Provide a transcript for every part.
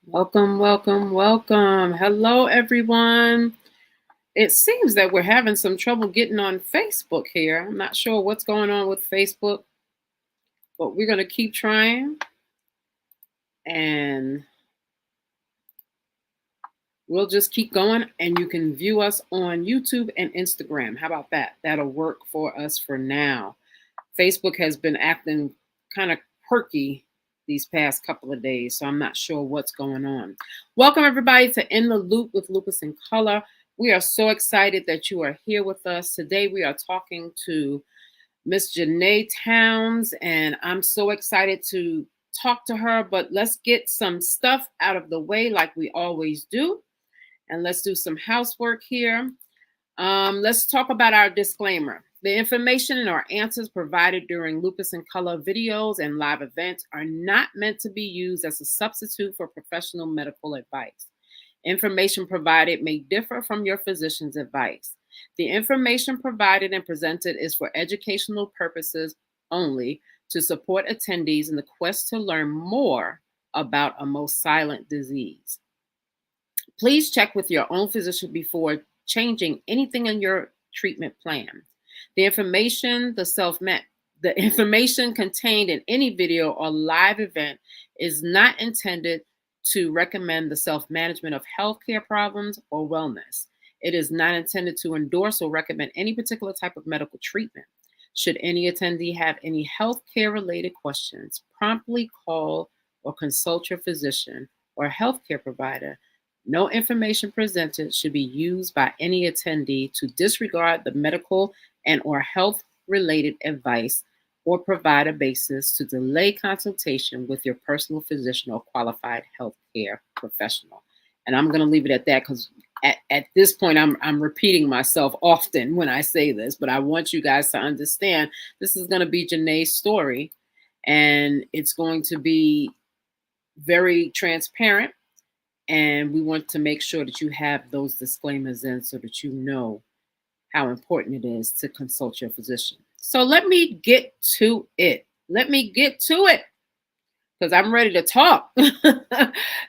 Welcome, welcome, welcome. Hello, everyone. It seems that we're having some trouble getting on Facebook here. I'm not sure what's going on with Facebook, but we're going to keep trying. And we'll just keep going. And you can view us on YouTube and Instagram. How about that? That'll work for us for now. Facebook has been acting kind of quirky these past couple of days, so I'm not sure what's going on. Welcome, everybody, to In the Loop with Lupus in Color. We are so excited that you are here with us. Today, we are talking to Miss Janay Towns, and I'm so excited to talk to her, but let's get some stuff out of the way like we always do, and let's do some housework here. Let's talk about our disclaimer. The information and our answers provided during Lupus in Color videos and live events are not meant to be used as a substitute for professional medical advice. Information provided may differ from your physician's advice. The information provided and presented is for educational purposes only to support attendees in the quest to learn more about a most silent disease. Please check with your own physician before changing anything in your treatment plan. The information contained in any video or live event is not intended to recommend the self-management of healthcare problems or wellness. It is not intended to endorse or recommend any particular type of medical treatment. Should any attendee have any healthcare-related questions, promptly call or consult your physician or healthcare provider. No information presented should be used by any attendee to disregard the medical and or health-related advice or provide a basis to delay consultation with your personal physician or qualified healthcare professional. And I'm going to leave it at that because at this point, I'm repeating myself often when I say this, but I want you guys to understand this is going to be Janay's story, and it's going to be very transparent. And we want to make sure that you have those disclaimers in so that you know how important it is to consult your physician. So let me get to it. Because I'm ready to talk.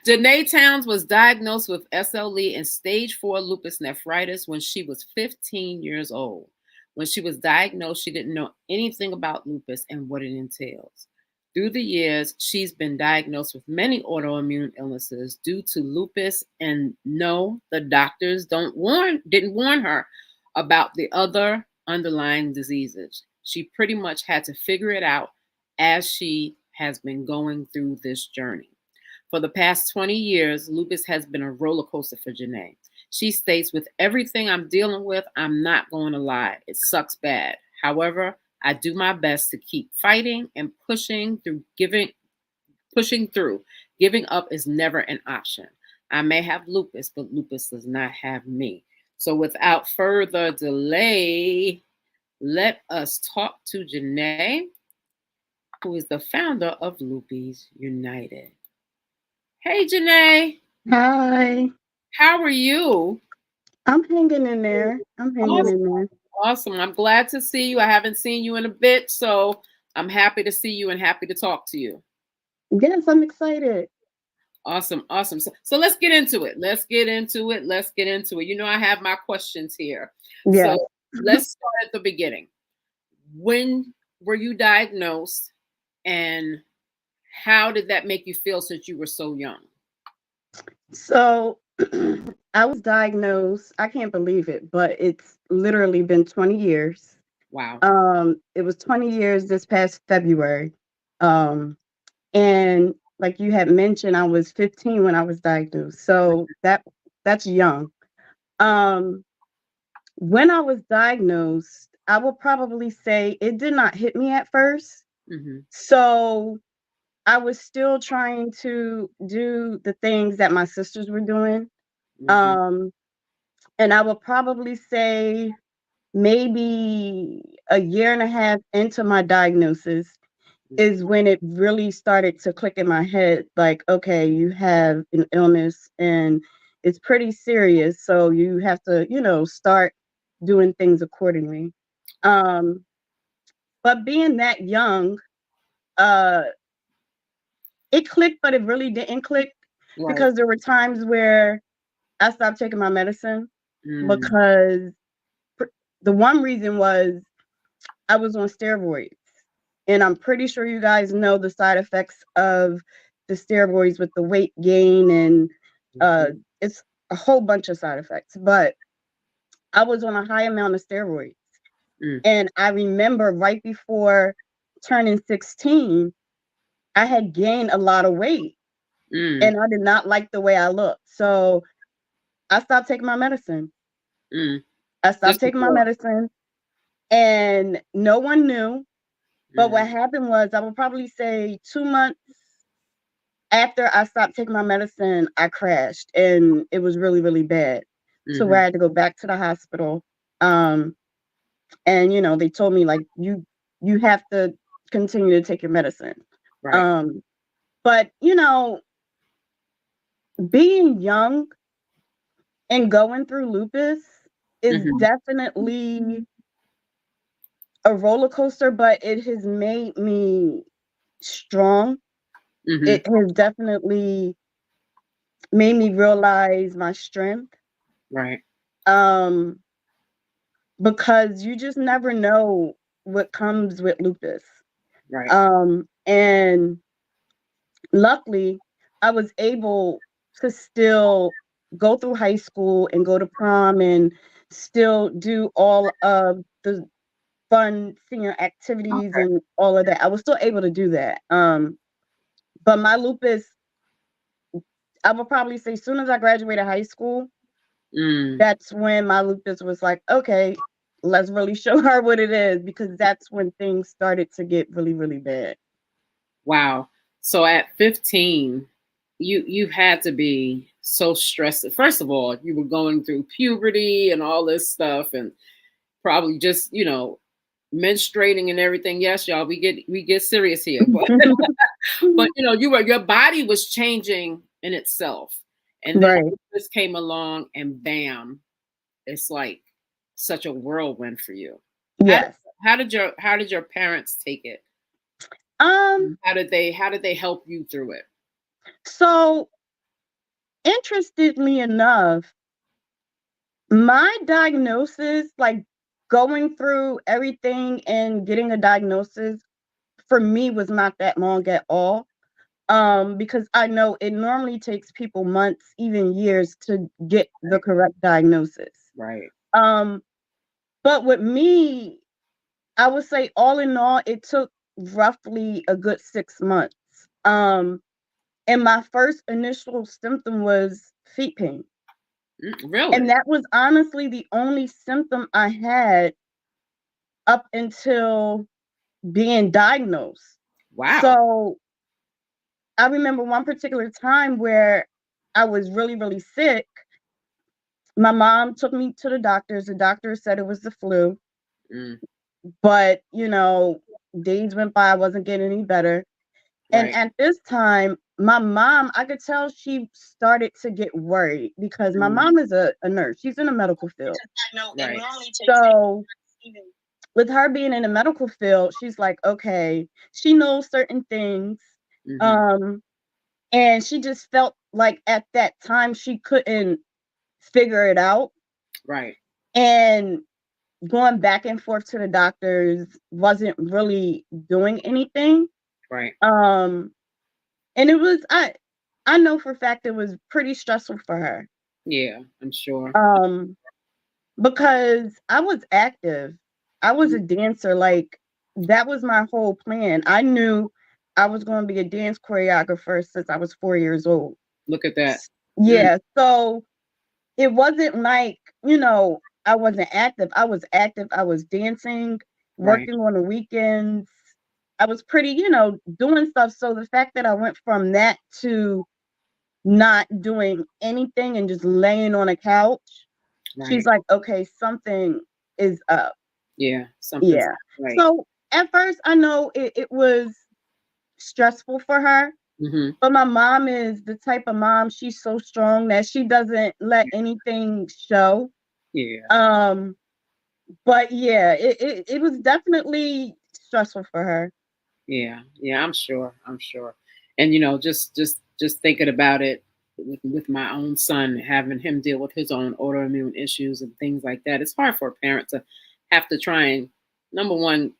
Janay Towns was diagnosed with SLE and stage 4 lupus nephritis when she was 15 years old. When she was diagnosed, she didn't know anything about lupus and what it entails. Through the years, she's been diagnosed with many autoimmune illnesses due to lupus, and no, the doctors didn't warn her about the other underlying diseases. She pretty much had to figure it out as she has been going through this journey. For the past 20 years, lupus has been a roller coaster for Janay. She states, with everything I'm dealing with, I'm not going to lie, it sucks bad. However, I do my best to keep fighting and pushing through. Giving up is never an option. I may have lupus, but lupus does not have me. So without further delay, let us talk to Janay, who is the founder of Lupus United. Hey, Janay. Hi. How are you? I'm hanging in there. Awesome. I'm glad to see you. I haven't seen you in a bit, so I'm happy to see you and happy to talk to you. Yes, I'm excited. Awesome, awesome. So let's get into it. Let's get into it. Let's get into it. You know, I have my questions here. So Yes. let's start at the beginning. When were you diagnosed, and how did that make you feel since you were so young? So I was diagnosed. I can't believe it, but it's literally been 20 years. Wow. It was 20 years this past February. Um, and like you had mentioned, I was 15 when I was diagnosed. So that's young. Um, when I was diagnosed, I will probably say it did not hit me at first. Mm-hmm. So I was still trying to do the things that my sisters were doing. Mm-hmm. Um, and I would probably say maybe a year and a half into my diagnosis is when it really started to click in my head like, okay, you have an illness and it's pretty serious. So you have to, start doing things accordingly. Um, but being that young, uh, it clicked, but it really didn't click Right. because there were times where I stopped taking my medicine Mm. because the one reason was I was on steroids. And I'm pretty sure you guys know the side effects of the steroids with the weight gain and uh, Mhm. it's a whole bunch of side effects. But I was on a high amount of steroids. Mm. And I remember right before turning 16, I had gained a lot of weight Mm. and I did not like the way I looked. So I stopped taking my medicine. Mm. I stopped Just taking my before. medicine and no one knew. But what Mm. happened was, I would probably say 2 months after I stopped taking my medicine, I crashed and it was really, really bad to where Mm-hmm. I had to go back to the hospital. Um, and they told me like you have to continue to take your medicine. Right. Um, but being young and going through lupus is Mm-hmm. definitely a roller coaster, but it has made me strong. Mm-hmm. It has definitely made me realize my strength. Right. Um, because you just never know what comes with lupus. Right. And luckily, I was able to still go through high school and go to prom and still do all of the fun senior activities Okay. and all of that. I was still able to do that. But my lupus, I would probably say, as soon as I graduated high school, Mm. that's when my lupus was like, okay, let's really show her what it is, because that's when things started to get really, really bad. Wow. So at 15, you had to be so stressed. First of all, you were going through puberty and all this stuff, and probably just menstruating and everything. Yes, y'all, we get serious here, but your body was changing in itself, and then Right. this came along, and bam, it's like such a whirlwind for you. How Yes. how did your parents take it? Um, How did they help you through it? so interestingly enough, my diagnosis, like going through everything and getting a diagnosis for me was not that long at all. Because I know it normally takes people months, even years to get the Right. correct diagnosis. Right. Um, but with me, I would say all in all, it took roughly a good 6 months. And my first initial symptom was feet pain. And Really? that was honestly the only symptom I had up until being diagnosed. Wow. So I remember one particular time where I was really, really sick. My mom took me to the doctors. The doctor said it was the flu, Mm. but days went by, I wasn't getting any better. And Right. at this time, my mom, I could tell she started to get worried because my Mm. mom is a nurse. She's in the medical field. Right. So, with her being in the medical field, she's like, okay, she knows certain things. Mm-hmm. Um, and she just felt like at that time she couldn't figure it out. Right. And going back and forth to the doctors wasn't really doing anything. Right. Um, and it was I know for a fact it was pretty stressful for her. Yeah, I'm sure. Um, because I was active. I was Mm. a dancer. Like that was my whole plan. I knew I was going to be a dance choreographer since I was 4 years old. Look at that. Mm. Yeah. So it wasn't like, I wasn't active. I was active. I was dancing, Right. working on the weekends. I was pretty, doing stuff. So the fact that I went from that to not doing anything and just laying on a couch, she's Right. like, okay, something is up. Yeah, something's Yeah. right. So at first, I know it was stressful for her, Mm-hmm. but my mom is the type of mom, she's so strong that she doesn't let anything show. Yeah. Um, but yeah, it was definitely stressful for her. Yeah. Yeah, I'm sure. I'm sure. And just thinking about it with my own son, having him deal with his own autoimmune issues and things like that. It's hard for a parent to have to try and, number one,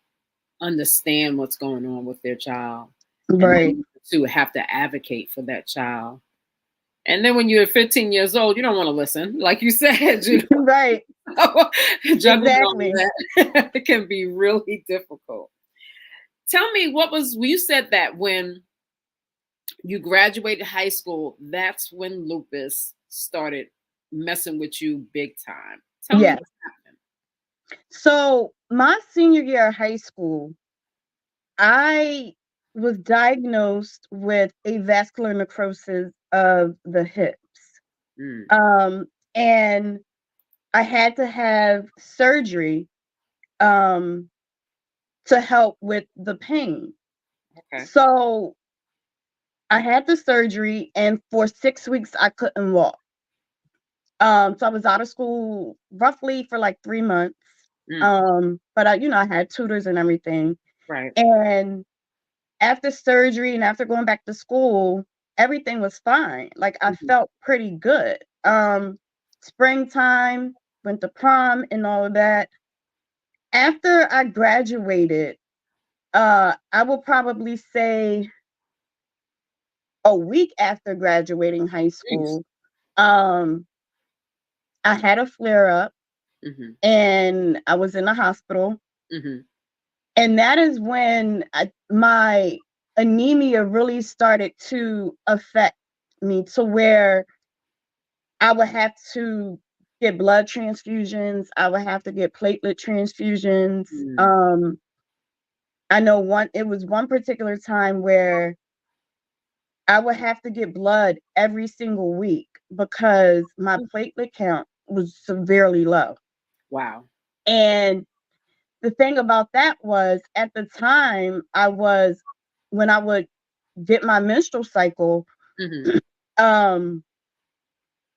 understand what's going on with their child, and Right. then to have to advocate for that child. And then when you're 15 years old, you don't want to listen, like you said, Right. juggling all Exactly. of that it can be really difficult. Tell me, well, you said that when you graduated high school, that's when lupus started messing with you big time. Tell me Yes. what happened. So my senior year of high school, I was diagnosed with a vascular necrosis of the hips. Mm, And I had to have surgery um, to help with the pain. okay. So I had the surgery, and for 6 weeks, I couldn't walk. So I was out of school roughly for like 3 months. Mm, But I had tutors and everything. right. And after surgery and after going back to school, everything was fine. Like I Mhm. felt pretty good. Springtime, went to prom and all of that. After I graduated, I will probably say a week after graduating high Jeez. school, um, I had a flare up Hmm. and I was in the hospital. Hmm. And that is when my anemia really started to affect me to where I would have to get blood transfusions. I would have to get platelet transfusions. Mm, I know it was one particular time where I would have to get blood every single week because my platelet count was severely low. wow. And the thing about that was at the time when I would get my menstrual cycle, Hmm. um,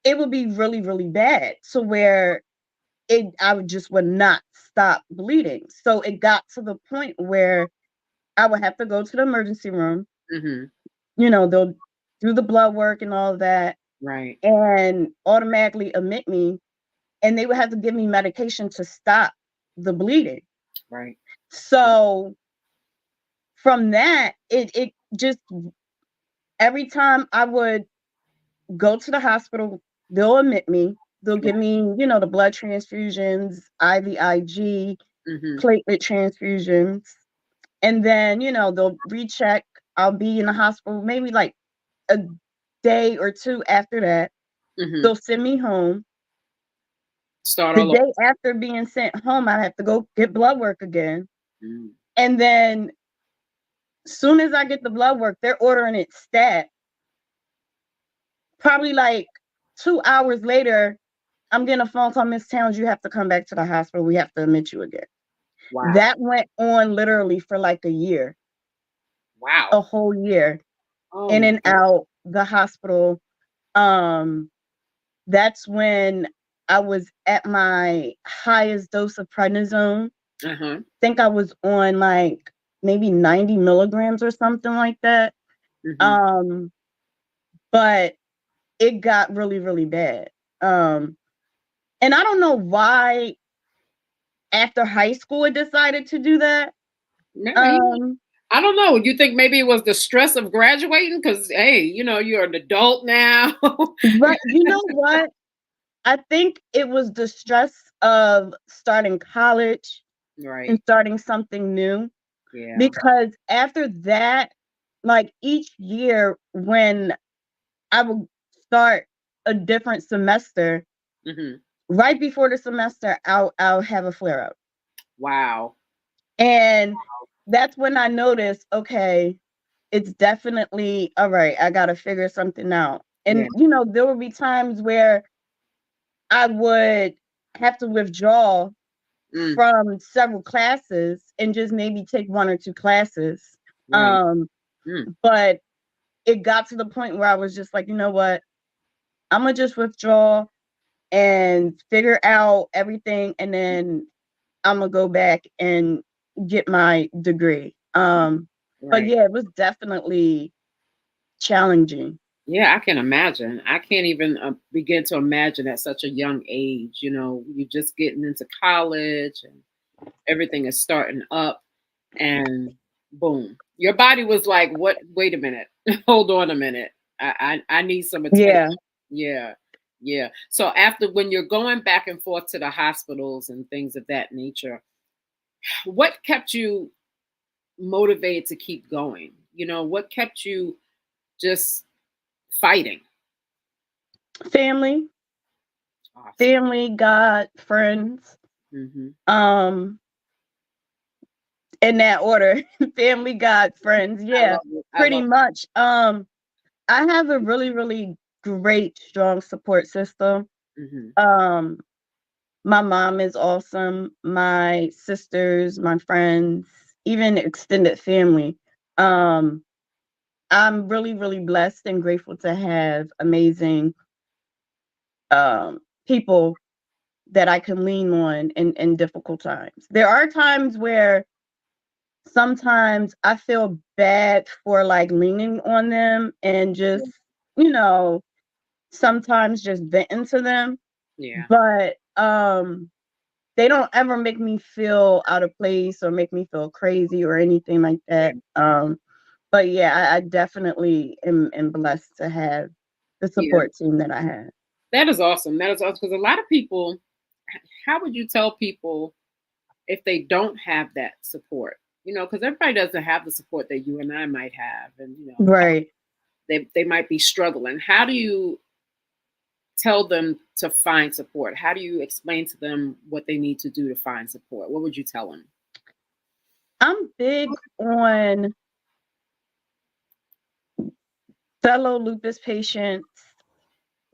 it would be really, really bad. So where would not stop bleeding. So it got to the point where I would have to go to the emergency room. Hmm. They'll do the blood work and all of that Right. and automatically admit me, and they would have to give me medication to stop the bleeding. Right. So from that, it just every time I would go to the hospital, they'll admit me. They'll give Right. me, the blood transfusions, IVIG, Hmm. platelet transfusions, and then, they'll recheck. I'll be in the hospital maybe like a day or two after that. Hmm. They'll send me home. Start The all over. day after being sent home, I have to go get blood work again. Mm. And then soon as I get the blood work, they're ordering it stat. Probably like 2 hours later, I'm getting a phone call, Miss Towns, you have to come back to the hospital. We have to admit you again. Wow. That went on literally for like a year, Wow. a whole year, Oh in my and God. out the hospital. Um, that's when I was at my highest dose of prednisone. Uh-huh. Think I was on like maybe 90 milligrams or something like that. Mm-hmm. Um, but it got really, really bad. Um, and I don't know why after high school it decided to do that. Maybe. Um, I don't know. You think maybe it was the stress of graduating? Because hey, you're an adult now. but you know what? I think it was the stress of starting college and Right. starting something new. Yeah. Because after that, like each year when I would start a different semester, Hmm. right before the semester, I'll have a flare up. Wow. And that's when I noticed, okay, it's definitely all right, I gotta figure something out. Yeah. And there would be times where I would have to withdraw Mm, from several classes and just maybe take one or two classes. right. Um, Mm, but it got to the point where I was just like, you know what? I'm gonna just withdraw and figure out everything, and then I'm gonna go back and get my degree. But right. yeah, it was definitely challenging. Yeah, I can imagine. I can't even begin to imagine at such a young age. You're just getting into college and everything is starting up, and boom, your body was like, "What? Wait a minute. Hold on a minute. I need some attention." Yeah. Yeah, yeah. So after when you're going back and forth to the hospitals and things of that nature, what kept you motivated to keep going? What kept you just fighting? Family, Awesome. family, God, friends. Hmm. Um, in that order. Family, God, friends. I Yeah, love it. I pretty love much. I have a really, really great, strong support system. it. Hmm. Um, my mom is awesome. My sisters, my friends, even extended family. Um, I'm really, really blessed and grateful to have amazing people that I can lean on in difficult times. There are times where sometimes I feel bad for like leaning on them and just, you know, sometimes just venting to them. Yeah. But they don't ever make me feel out of place or make me feel crazy or anything like Yeah. that. But yeah, I definitely am blessed to have the Yeah. support team that I have. That is awesome. That is awesome because a lot of people, how would you tell people if they don't have that support? Because everybody doesn't have the support that you and I might have, and Right. they might be struggling. How do you tell them to find support? How do you explain to them what they need to do to find support? What would you tell them? I'm big on fellow lupus patients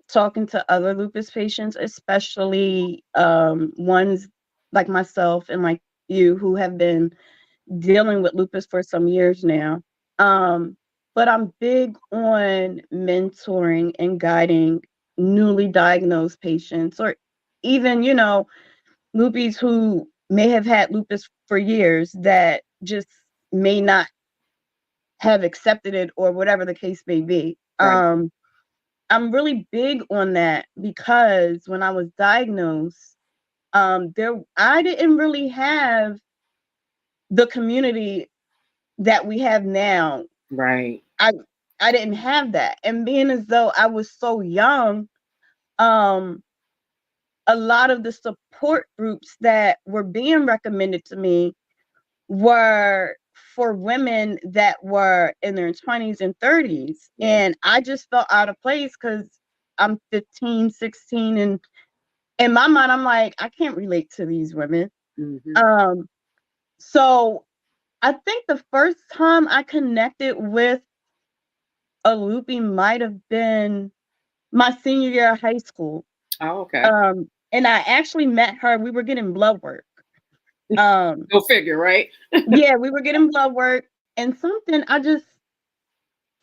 talking to other lupus patients, especially ones like myself and like you who have been dealing with lupus for some years now. Um, but I'm big on mentoring and guiding newly diagnosed patients or even, luppies who may have had lupus for years that just may not have accepted it or whatever the case may be. Right. I'm really big on that because when I was diagnosed, there I didn't really have the community that we have now. Right. I I didn't have that. And being as though I was so young, um, a lot of the support groups that were being recommended to me were for women that were in their 20s and 30s. Yeah. And I just felt out of place because I'm 15, 16, and in my mind, I'm like, I can't relate to these women. Hmm. Um, so I think the first time I connected with a loopy might have been my senior year of high school. Oh, okay. And I actually met her. We were getting blood work. Um, Go figure, right? yeah, we were getting blood work, and something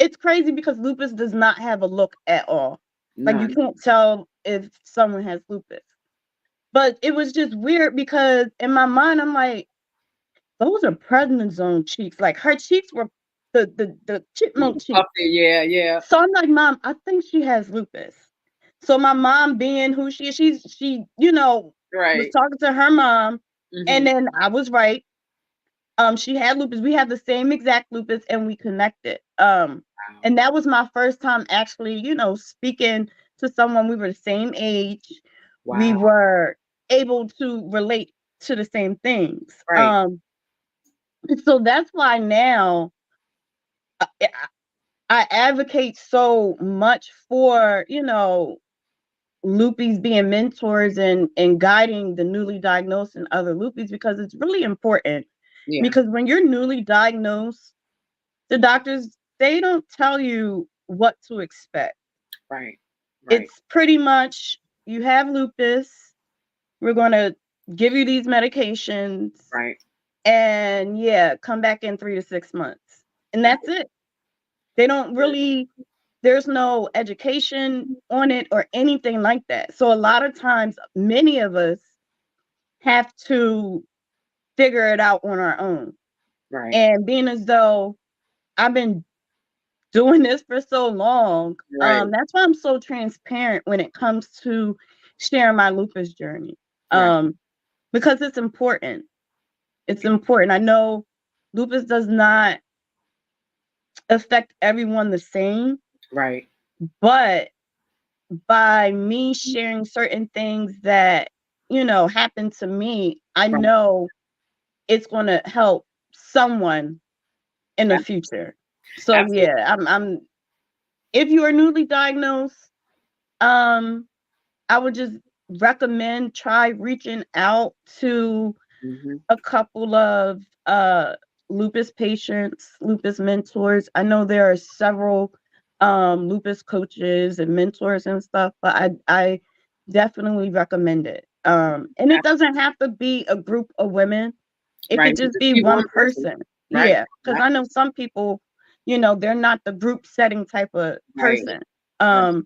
it's crazy because lupus does not have a look at all. Like you None. can't tell if someone has lupus. But it was just weird because in my mind, I'm like, those are prednisone cheeks. Like her cheeks were the chipmunk cheeks. Puffy, yeah, yeah. So I'm like, Mom, I think she has lupus. So my mom, being who she is, she was Right. talking to her mom, and Mm-hmm. then I was right. She had lupus. We had the same exact lupus, and we connected. Wow. And that was my first time actually, speaking to someone. We were the same age. We Wow. were able to relate to the same things. Right. So that's why now I, I advocate so much for, Lupis being mentors and guiding the newly diagnosed and other Lupis, because it's really important. Yeah. Because when you're newly diagnosed, the doctors, they don't tell you what to expect. Right. Right. It's pretty much, you have lupus, we're going to give you these medications, Right. and yeah, come back in 3 to 6 months. And that's it. They don't really, there's no education on it or anything like that. So a lot of times, many of us have to figure it out on our own. Right. And being as though I've been doing this for so long, Right. that's why I'm so transparent when it comes to sharing my lupus journey. Right. Because it's important. It's important. I know lupus does not affect everyone the same, Right. but by me sharing certain things that, happen to me, I Right. know it's going to help someone in the Ab- future. So Absolutely. yeah, I'm if you are newly diagnosed, um I would just recommend try reaching out to Mm-hmm. a couple of lupus patients, lupus mentors. I know there are several lupus coaches and mentors and stuff, but I definitely recommend it. And it doesn't have to be a group of women. It Right. could You just just be be one one person. person. Right. Yeah, because I Exactly. know some people, they're not the group setting type of Right. person. Right.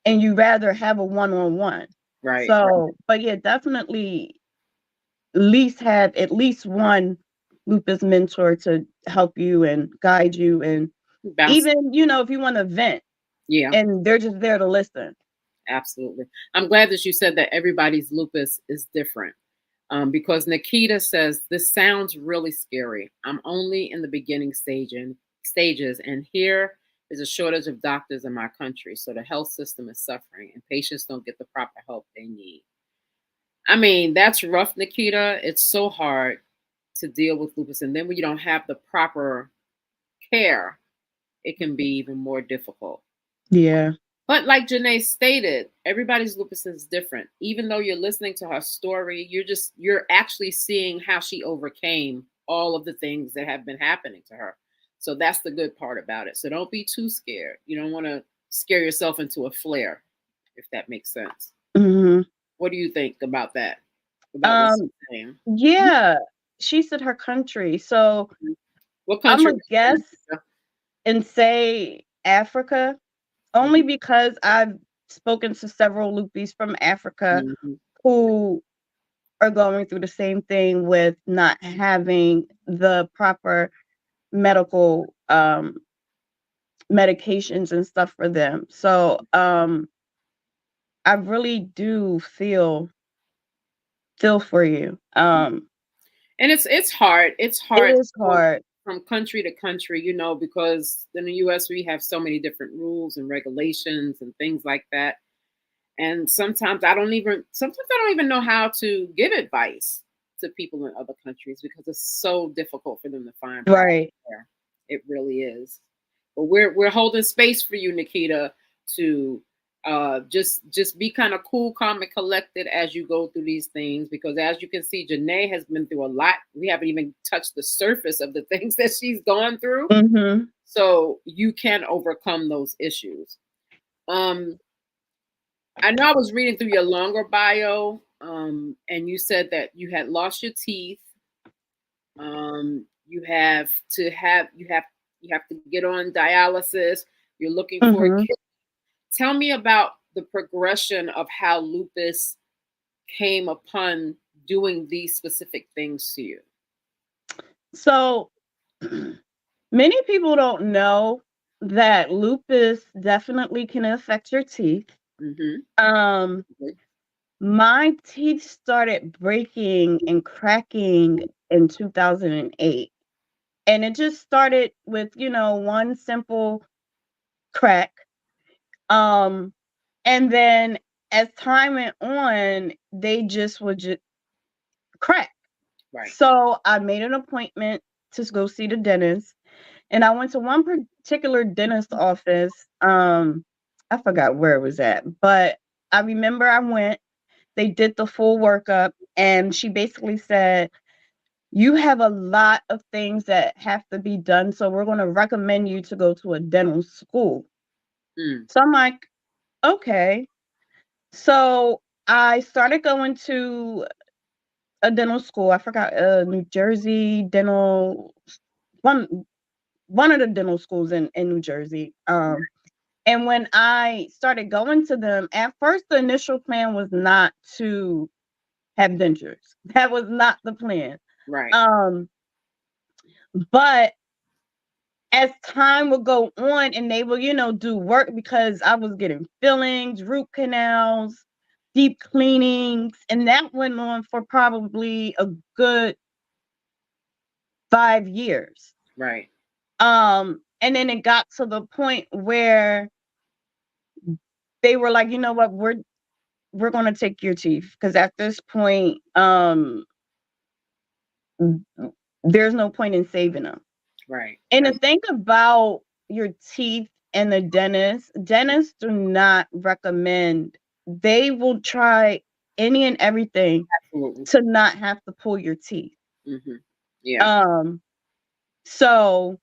And you rather have a one-on-one. Right. Right. So, but yeah, definitely least have at least one lupus mentor to help you and guide you, and Bounce. even if you want to vent, Yeah. and they're just there to listen. Absolutely. I'm glad that you said that everybody's lupus is different. Because Nikita says this sounds really scary. I'm only in the beginning stages, and here is a shortage of doctors in my country, so the health system is suffering, and patients don't get the proper help they need. I mean, that's rough, Nikita. It's so hard to deal with lupus, and then when you don't have the proper care, it can be even more difficult. Yeah. But like Janay stated, everybody's lupus is different. Even though you're listening to her story, you're actually seeing how she overcame all of the things that have been happening to her. So that's the good part about it. So don't be too scared. You don't want to scare yourself into a flare, if that makes sense. Hmm. What do you think about that? About what she's um saying? yeah, she said her country, so What I'm country a is she guess in? and say Africa, only because I've spoken to several lupis from Africa Mm-hmm. who are going through the same thing with not having the proper medical medications and stuff for them. So I really do feel for you. And it's hard. It's It hard to is go hard. from country to country, because in the US we have so many different rules and regulations and things like that. And sometimes I don't even know how to give advice to people in other countries because it's so difficult for them to find proper Right. care. It really is. But we're holding space for you, Nikita, to just be kind of cool, calm, and collected as you go through these things. Because as you can see, Janae has been through a lot. We haven't even touched the surface of the things that she's gone through. Mhm. So you can overcome those issues. Um, I know I was reading through your longer bio, and you said that you had lost your teeth. You have to have you have to get on dialysis. You're looking for a Mhm. kid. Tell me about the progression of how lupus came upon doing these specific things to you. So many people don't know that lupus definitely can affect your teeth. Mm-hmm. Um, my teeth started breaking and cracking in 2008. And it just started with, one simple crack. Um, and then as time went on, they just would just crack. Right. So I made an appointment to go see the dentist. And I went to one particular dentist office. I forgot where it was at, but I remember I went, they did the full workup, and she basically said, you have a lot of things that have to be done. So we're going to recommend you to go to a dental school. Mm. So I'm like, okay. So I started going to a dental school. I forgot, New Jersey dental, one one of the dental schools in New Jersey. And when I started going to them, at first the initial plan was not to have dentures. That was not the plan. Right. Um, but as time would go on and they will, do work, because I was getting fillings, root canals, deep cleanings, and that went on for probably a good 5 years. Right. And then it got to the point where they were like, you know what, we're gonna take your teeth, because at this point, there's no point in saving them. Right. And to Right. think about your teeth and the dentists do not recommend. They will try any and everything Absolutely. to not have to pull your teeth. Mm-hmm. Yeah. Um, so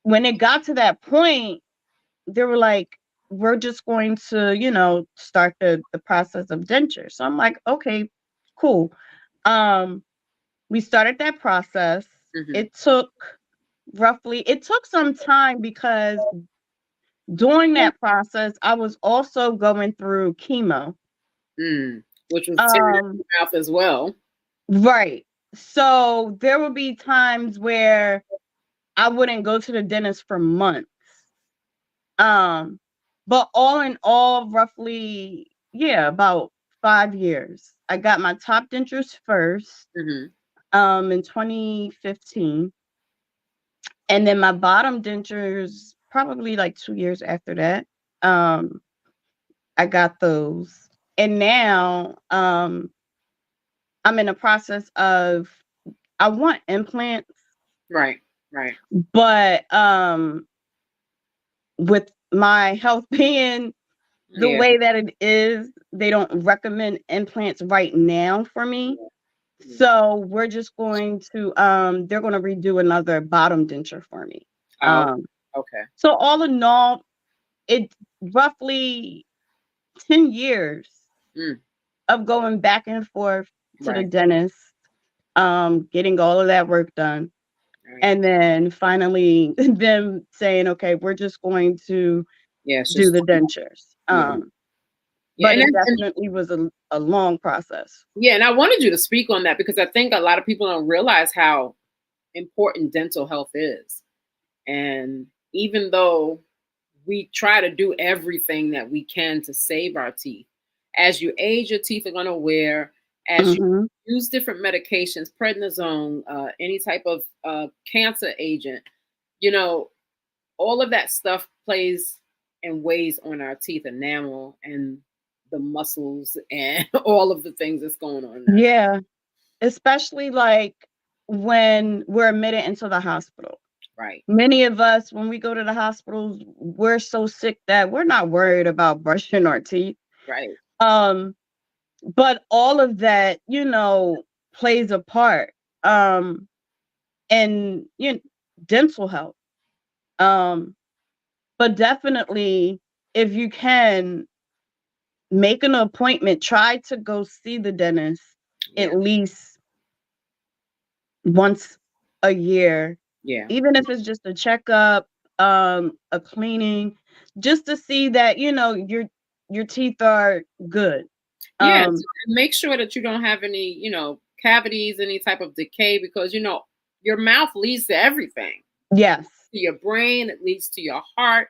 when it got to that point, they were like, we're just going to, start the process of denture. So I'm like, okay, cool. Um, we started that process. Mm-hmm. It took some time, because during that process, I was also going through chemo. Mm. Which was tearing up Um, your mouth as well. right. So there would be times where I wouldn't go to the dentist for months. Um, but all in all, roughly, yeah, about 5 years. I got my top dentures first, Mm-hmm. in 2015. And then my bottom dentures probably like 2 years after that. Um, I got those. And now I'm in the process of, I want implants, Right. Right. but with my health being the Yeah. way that it is, they don't recommend implants right now for me. Mm. So we're just going to they're going to redo another bottom denture for me. Oh. Um Okay. so all in all, it's roughly 10 years Mm. of going back and forth to the Right. dentist, getting all of that work done. Right. And then finally them saying, okay, we're just going to Yeah. It's do just. the dentures. Yeah. Yeah. But And, it and definitely was a long process. yeah. And I wanted you to speak on that because I think a lot of people don't realize how important dental health is. And even though we try to do everything that we can to save our teeth, as you age, your teeth are going to wear. As you Hmm. use different medications, prednisone, any type of cancer agent, you know, all of that stuff plays and weighs on our teeth enamel and the muscles and all of the things that's going on in our teeth. Yeah, especially like when we're admitted into the hospital. Right, Many of us, when we go to the hospitals, we're so sick that we're not worried about brushing our teeth. right. Um, but all of that, plays a part, in dental health. Um, but definitely, if you can make an appointment, try to go see the dentist at Yeah, least once a year, yeah. even if it's just a checkup, a cleaning, just to see that, your teeth are good. Yes, Um, and make sure that you don't have any, cavities, any type of decay, because your mouth leads to everything. Yes. To your brain, it leads to your heart.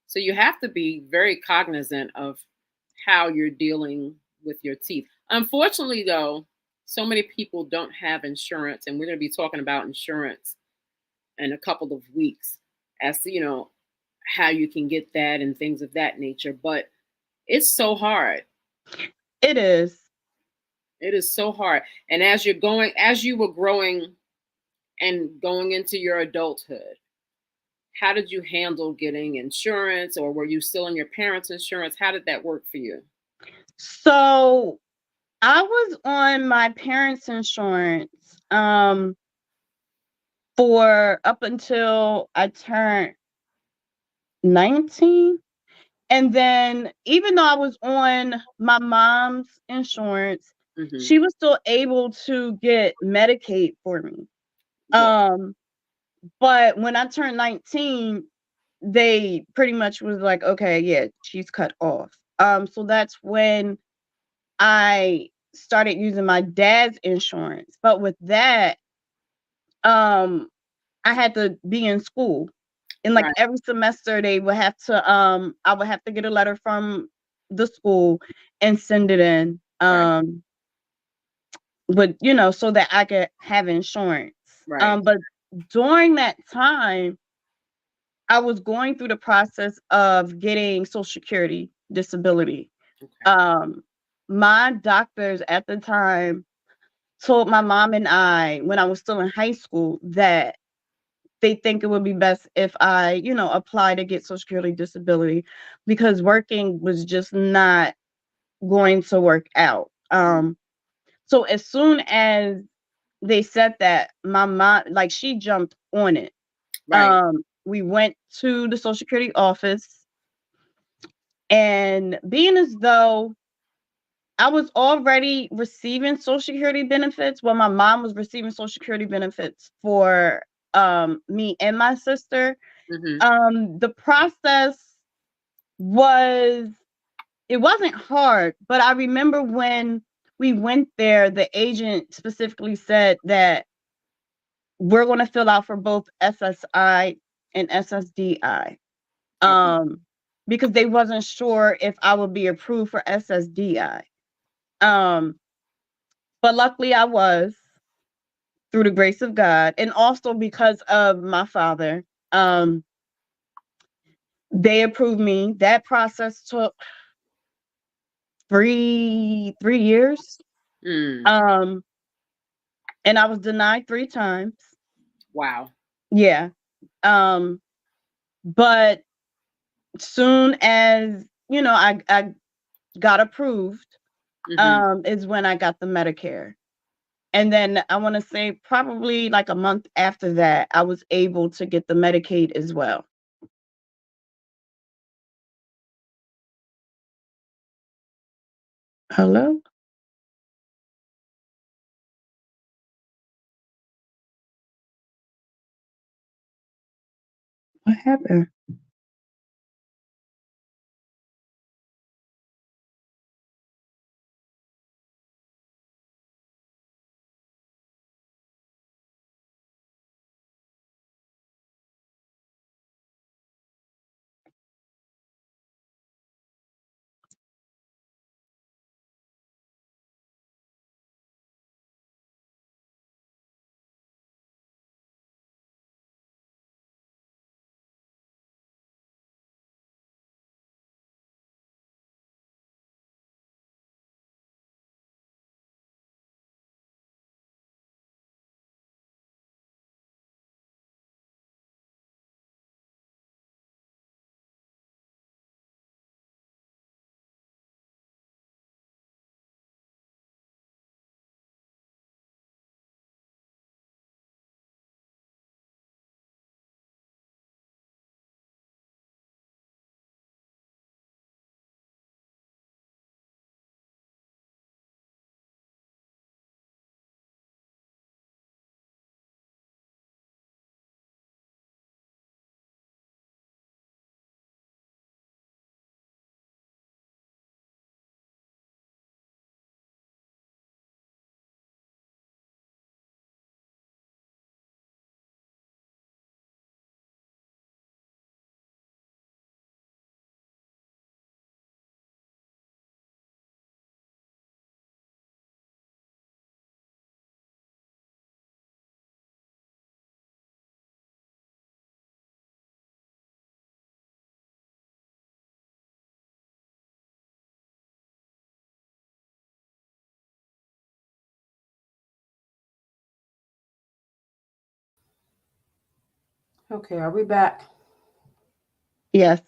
So you have to be very cognizant of how you're dealing with your teeth. Unfortunately, though, so many people don't have insurance, and we're going to be talking about insurance in a couple of weeks as to, how you can get that and things of that nature. But it's so hard. It is. It is so hard. And as you were growing and going into your adulthood, how did you handle getting insurance, or were you still on your parents' insurance? How did that work for you? So I was on my parents' insurance for up until I turned 19. And then even though I was on my mom's insurance, Hmm. she was still able to get Medicaid for me. Good. Um, but when I turned 19, they pretty much was like, okay, yeah, she's cut off. So that's when I started using my dad's insurance. But with that, um, I had to be in school. And like Right. every semester they would have to I would have to get a letter from the school and send it in. Right. But so that I could have insurance. Right. But during that time, I was going through the process of getting Social Security disability. Okay. Um, my doctors at the time told my mom and I, when I was still in high school, that they think it would be best if I, apply to get Social Security disability because working was just not going to work out. So as soon as they said that, my mom, like, she jumped on it. Right. We went to the Social Security office, and being as though I was already receiving Social Security benefits, well, my mom was receiving Social Security benefits for me and my sister. Hmm. The process was it wasn't hard, but I remember when we went there, the agent specifically said that we're going to fill out for both SSI and SSDI. Okay. Because they wasn't sure if I would be approved for SSDI. Um, but luckily I was, through the grace of God, and also because of my father. They approved me. That process took three years. Mm. Um, and I was denied 3 times. Wow. Yeah. Um, but soon as I got approved, Hmm. is when I got the Medicare. And then I want to say probably like a month after that, I was able to get the Medicaid as well. Hello? What happened? Okay, are we back? Yes.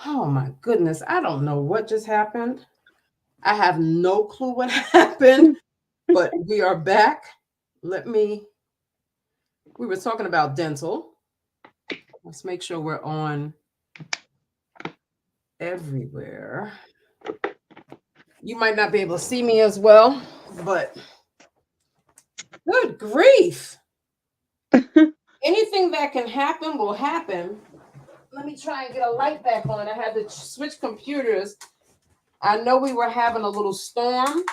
Oh my goodness, I don't know what just happened. I have no clue what happened, but we are back. Let me, we were talking about dental. Let's make sure we're on everywhere. You might not be able to see me as well, but good grief. Anything that can happen will happen. Let me try and get a light back on. I had to switch computers. I know we were having a little storm,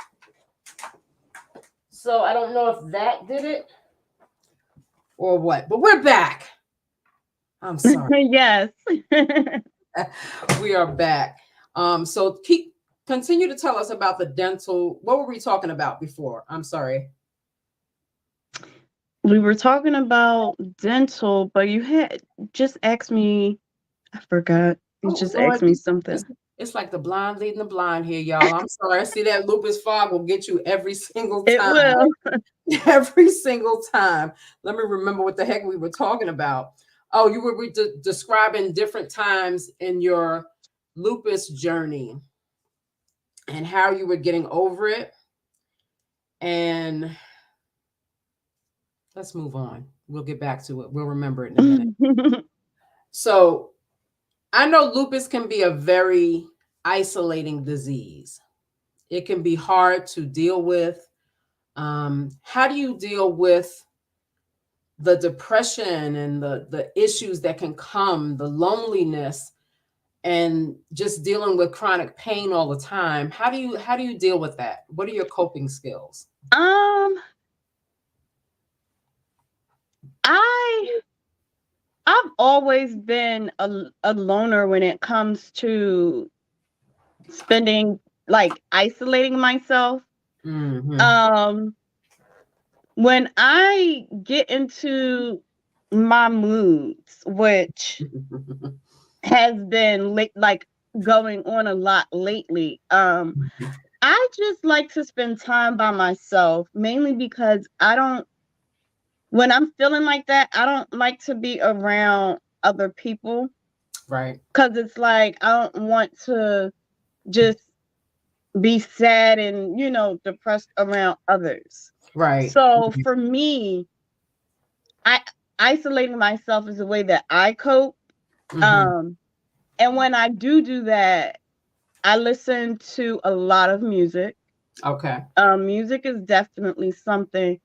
so I don't know if that did it or what, but we're back. I'm sorry. Yes. We are back. So keep continue to tell us about the dental. What were we talking about before? I'm sorry. We were talking about dental, but you had just asked me, I forgot. You Oh just Lord, asked me something. it's like the blind leading the blind here, y'all. I'm sorry. I see that lupus fog will get you every single It time. will. Every single time. Let me remember what the heck we were talking about. Oh, you were describing different times in your lupus journey and how you were getting over it. And let's move on. We'll get back to it. We'll remember it in a minute. So I know lupus can be a very isolating disease. It can be hard to deal with. How do you deal with the depression and the issues that can come, the loneliness, and just dealing with chronic pain all the time? How do you deal with that? What are your coping skills? um, I I've always been a loner when it comes to spending, like, isolating myself. Mm-hmm. Um, when I get into my moods, which has been like going on a lot lately, I just like to spend time by myself, mainly because I don't when I'm feeling like that, I don't like to be around other people, Right. because it's like I don't want to just be sad and, depressed around others. Right. So for me, I isolating myself is a way that I cope. Mm-hmm. Um, and when I do that, I listen to a lot of music. Okay. Music is definitely something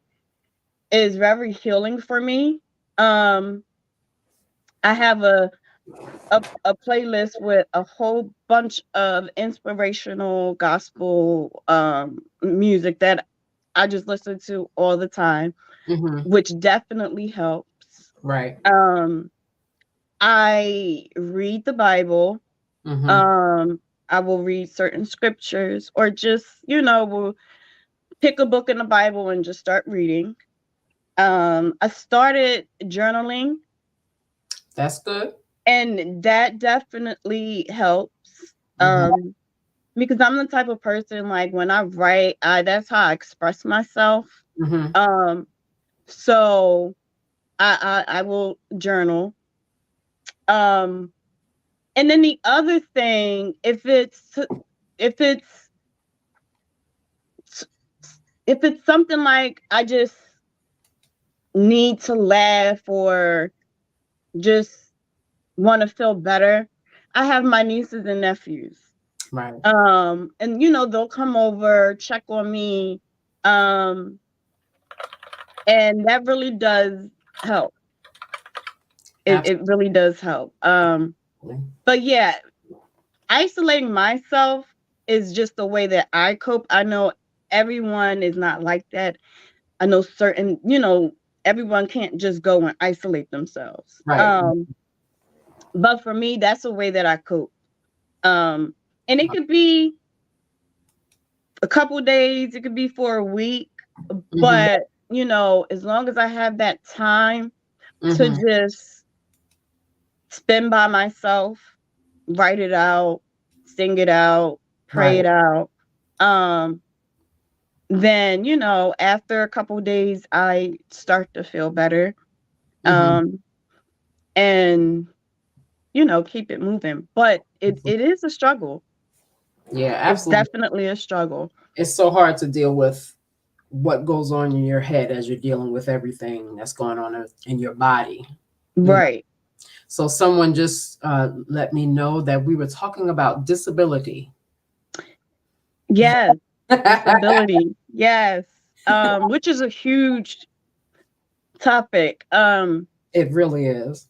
is very healing for me. Um, I have a playlist with a whole bunch of inspirational gospel music that I just listen to all the time, Mm-hmm. which definitely helps. Right. Um, I read the Bible. Mm-hmm. Um, I will read certain scriptures, or just, will pick a book in the Bible and just start reading. I started journaling, That's good. and that definitely helps. Mm-hmm. Um, because I'm the type of person, like, when I write, that's how I express myself. Mm-hmm. Um, so I will journal. Um, and then the other thing, if it's if it's something like I just need to laugh, or just want to feel better, I have my nieces and nephews. Right. And they'll come over, check on me. Um, and that really does help. It really does help. Absolutely. But yeah, isolating myself is just the way that I cope. I know everyone is not like that. I know certain, everyone can't just go and isolate themselves. Right. But for me, that's the way that I cope. And it could be a couple days, it could be for a week, Mm-hmm. but as long as I have that time to Mm-hmm. just spend by myself, write it out, sing it out, pray Right. it out, um, then, after a couple days, I start to feel better. Mm-hmm. Um, and, keep it moving. But it is a struggle. Yeah, It's absolutely. definitely a struggle. It's so hard to deal with what goes on in your head as you're dealing with everything that's going on in your body. You know? Right. So someone just let me know that we were talking about disability. Yes. Disability. Yes. Which is a huge topic. It really is.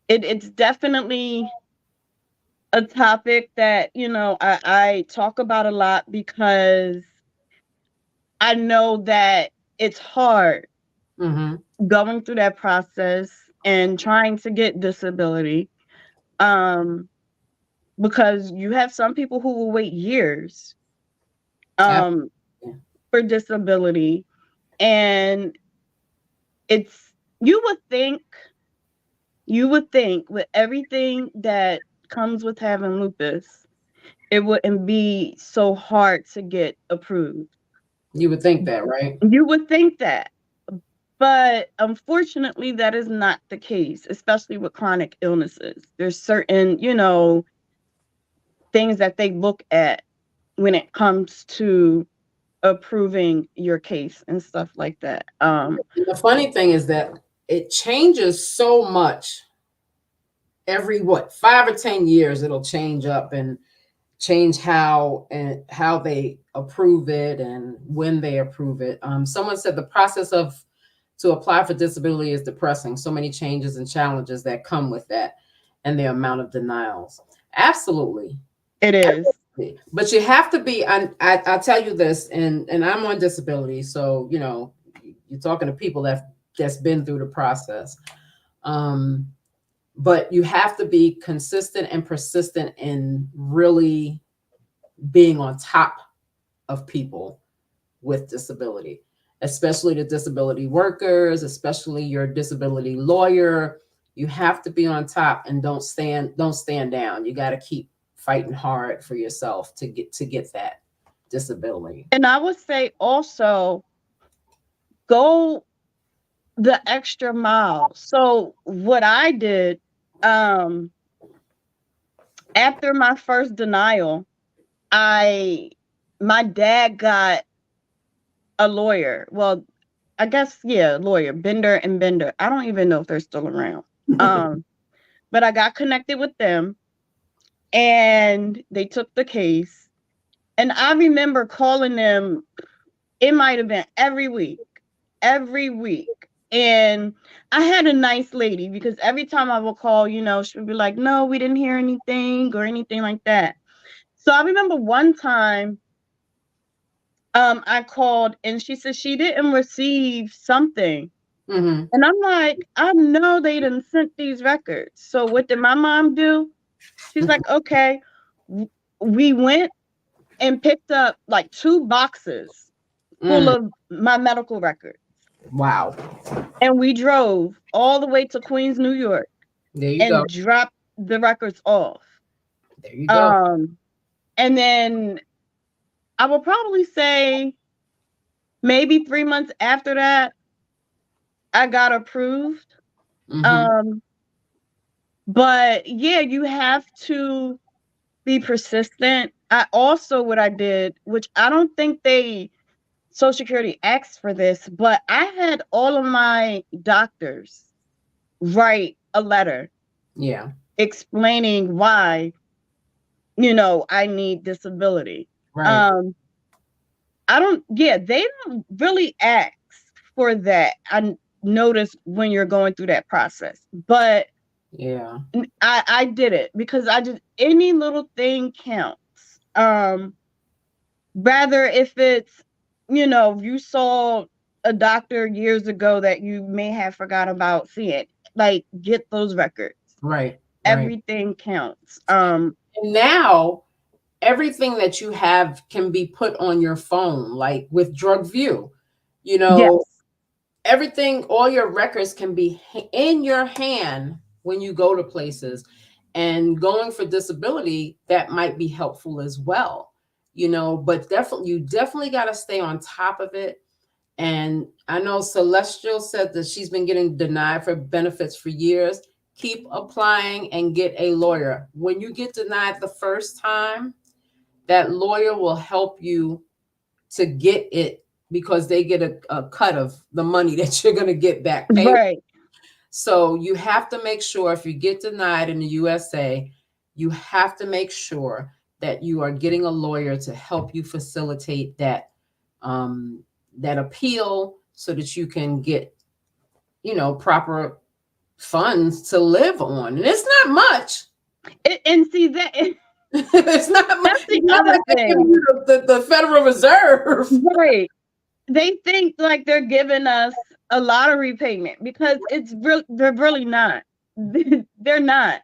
It's definitely a topic that, I talk about a lot because I know that it's hard Hmm. going through that process and trying to get disability. Um, because you have some people who will wait years um Absolutely. for disability, and it's you would think with everything that comes with having lupus, it wouldn't be so hard to get approved. You would think that, right? You would think that, but unfortunately that is not the case, especially with chronic illnesses. There's certain, things that they look at when it comes to approving your case and stuff like that. And the funny thing is that it changes so much every what 5 or 10 years. It'll change up and change how they approve it and when they approve it. Someone said the process of to apply for disability is depressing. So many changes and challenges that come with that, and the amount of denials. Absolutely. It is. But you have to be. I tell you this, and I'm on disability, so you're talking to people that's been through the process. Um, but you have to be consistent and persistent in really being on top of people with disability, especially the disability workers, especially your disability lawyer. You have to be on top and don't stand down. You got to keep fighting hard for yourself to get that disability. And I would say also go the extra mile. So what I did, um, after my first denial, I my dad got a lawyer. Well, I guess yeah, lawyer, Bender and Bender. I don't even know if they're still around. Um, but I got connected with them and they took the case. And I remember calling them, it might have been every week, every week. And I had a nice lady because every time I would call, she would be like, no, we didn't hear anything or anything like that. So I remember one time I called and she said she didn't receive something. Hmm. And I'm like, I know they didn't sent these records. So what did my mom do? She's like, okay. We went and picked up like 2 boxes full Mm. of my medical records. Wow. And we drove all the way to Queens, New York There you go. and dropped the records off. There you go. Um, and then I will probably say maybe 3 months after that, I got approved. Hmm. Um, but yeah, you have to be persistent. I also, what I did, which I don't think Social Security asked for this, but I had all of my doctors write a letter Yeah. explaining why, I need disability. Right. Um, they don't really ask for that. I noticed when you're going through that process, but Yeah. I did it because any little thing counts. Rather if it's, you saw a doctor years ago that you may have forgot about seeing, like get those records. Right. Right. Everything counts. And now everything that you have can be put on your phone, like with drug view. You know, Yes. everything, all your records can be in your hand when you go to places. And going for disability, that might be helpful as well. But definitely, you definitely got to stay on top of it. And I know Celestial said that she's been getting denied for benefits for years. keep applying and get a lawyer. When you get denied the first time, that lawyer will help you to get it because they get a cut of the money that you're going to get back paid. Right. So you have to make sure if you get denied in the USA, you have to make sure that you are getting a lawyer to help you facilitate um, that appeal so that you can get, proper funds to live on. And it's not much. And see that It's not much. that's the It's not other like they're giving thing. you the Federal Reserve. Right. They think like they're giving us a lottery payment because they're really not. They're not.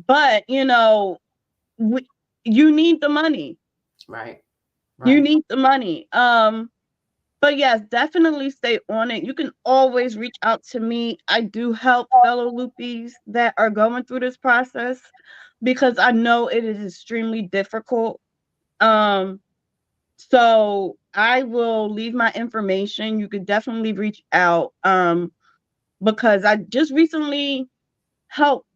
But, we, you need the money. Right. You Right. need the money. But yes, definitely stay on it. You can always reach out to me. I do help fellow Loopies that are going through this process because I know it is extremely difficult. Um, so I will leave my information. You could definitely reach out. Because I just recently helped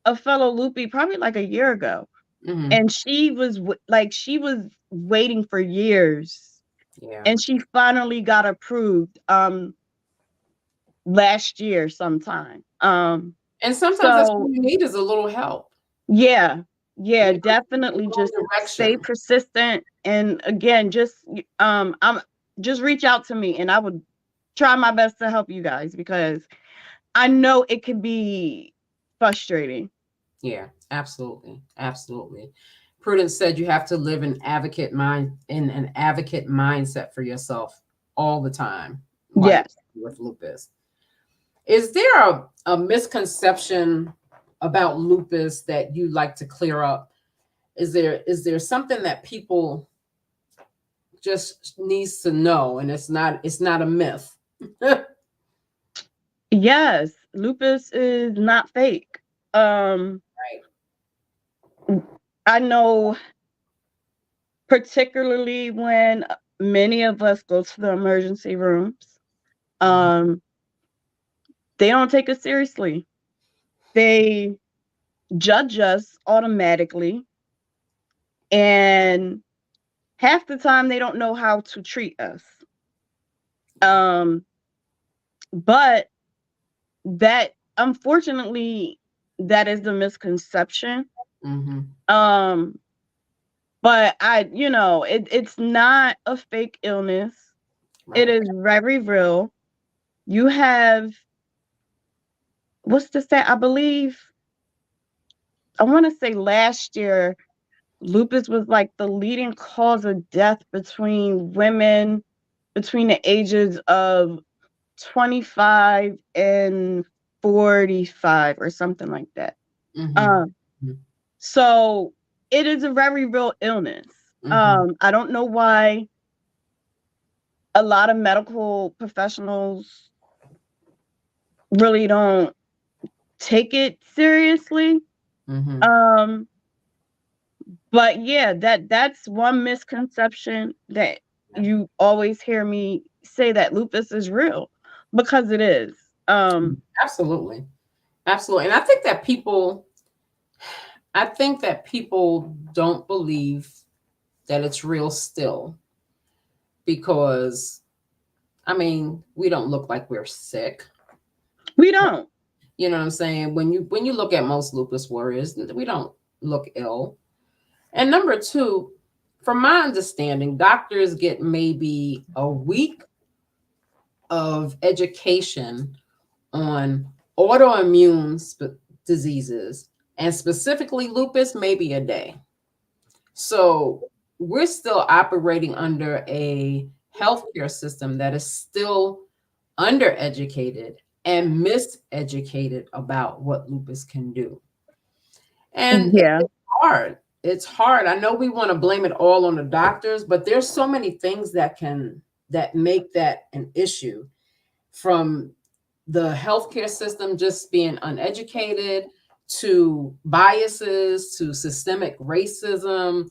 a fellow Loopy probably like a year ago. Hmm. And she was waiting for years Yeah. and she finally got approved last year sometime. And sometimes that's what So you need is a little help. yeah, You yeah, know, a definitely little just stay direction. persistent and again I'm just reach out to me and I would try my best to help you guys because I know it can be frustrating. Yeah, absolutely. Absolutely. Prudence said you have to live in an advocate mindset for yourself all the time while you're Yes. with lupus. Is there a misconception about lupus that you'd like to clear up? Is there something that people just needs to know and it's not a myth? Yes, lupus is not fake. Um, Right. I know particularly when many of us go to the emergency rooms, Mhm. um, they don't take us seriously. They judge us automatically, and half the time they don't know how to treat us. Um, but that unfortunately that is the misconception. Mhm. Um, but it's not a fake illness. It Right. is very real. You have what's the stat? I believe I want to say last year lupus was like the leading cause of death between women between the ages of 25 and 45 or something like that. Mhm. Um, so it is a very real illness. Mhm. I don't know why a lot of medical professionals really don't take it seriously. Mhm. Um, but yeah, that's one misconception that you always hear me say that lupus is real because it is. Um, Absolutely. Absolutely. And I think that people don't believe that it's real still because we don't look like we're sick. we don't. You know what I'm saying? When you look at most lupus warriors, we don't look ill. And number two, from my understanding, doctors get maybe a week of education on autoimmune diseases and specifically lupus, maybe a day. So we're still operating under a healthcare system that is still undereducated and miseducated about what lupus can do. And Yeah. it's hard. It's hard. I know we want to blame it all on the doctors, but there's so many things that make that an issue, from the healthcare system just being uneducated to biases to systemic racism.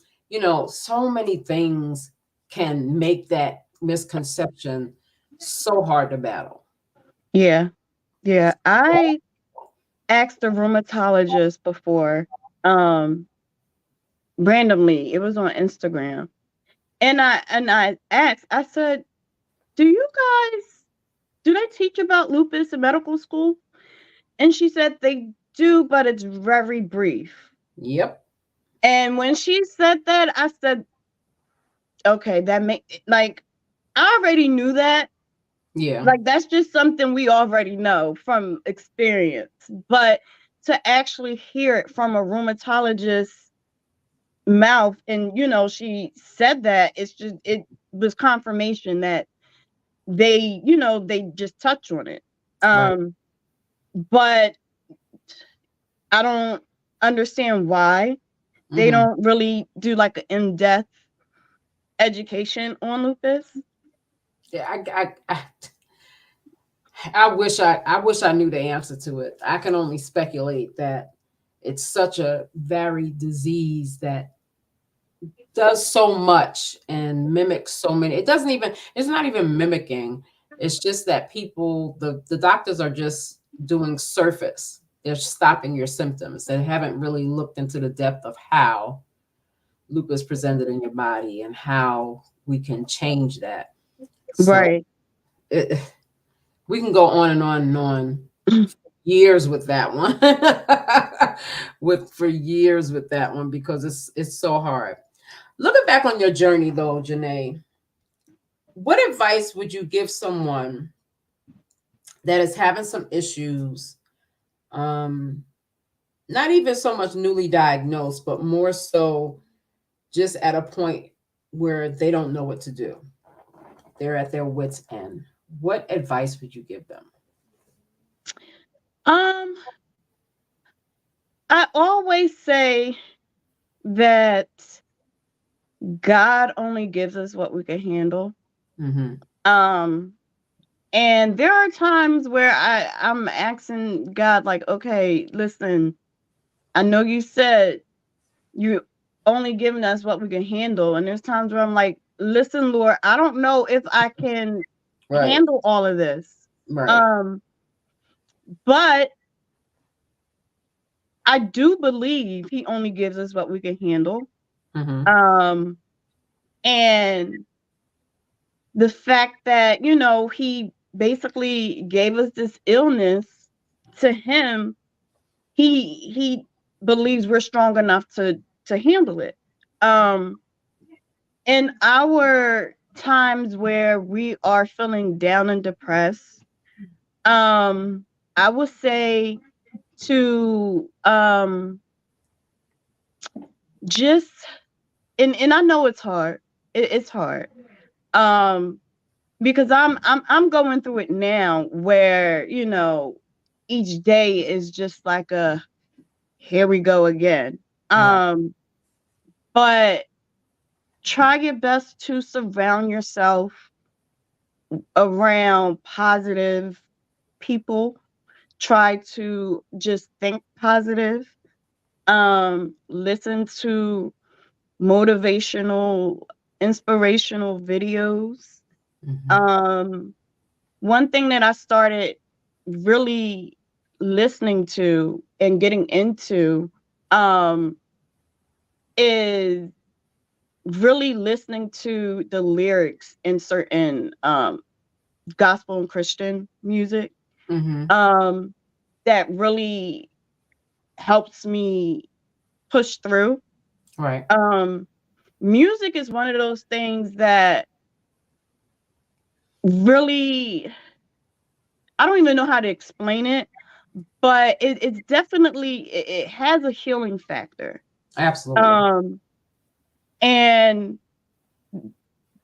So many things can make that misconception so hard to battle. Yeah. Yeah. So, asked a rheumatologist before, um, randomly. It was on Instagram. And I asked, I said, "Do you guys do they teach about lupus in medical school?" And she said they do, but it's very brief. Yep. And when she said that, I said, okay, that make like I already knew that. Yeah. Like that's just something we already know from experience. But to actually hear it from a rheumatologist's mouth, and she said that, it was confirmation that they just touch on it. Right. But I don't understand why they Mm-hmm. don't really do like an in-depth education on lupus. Yeah. I wish I knew the answer to it. I can only speculate that it's such a varied disease that does so much and mimics so many. It's not even mimicking. It's just that the doctors are just doing surface. They're stopping your symptoms. They haven't really looked into the depth of how lupus presented in your body and how we can change that. So Right. it, we can go on and on and on years with that one. With for years with that one because it's so hard. Looking back on your journey though, Janay, what advice would you give someone that is having some issues, um not even so much newly diagnosed but more so just at a point where they don't know what to do, they're at their wits end? What advice would you give them? Um, I always say that God only gives us what we can handle. Mm-hmm. Um, and there are times where I'm asking God, like, okay, listen, I know you said you only giving us what we can handle. And there's times where I'm like, listen, Lord, I don't know if I can Right. handle all of this. Right. Um, but I do believe he only gives us what we can handle. Mm-hmm. Um, and the fact that, he basically gave us this illness, to him, he believes we're strong enough to handle it. Um, in our times where we are feeling down and depressed, I would say to just and I know it's hard. It's hard. Um, because I'm going through it now where, each day is just like a here we go again. Right. But try your best to surround yourself around positive people. Try to just think positive. Listen to motivational, inspirational videos. Mm-hmm. Um, One thing that I started really listening to and getting into, um, is really listening to the lyrics in certain gospel and Christian music. Mm-hmm. Um, that really helps me push through. Right. Um, Music is one of those things that really, I don't even know how to explain it, but it's definitely, it has a healing factor. Absolutely. Um, and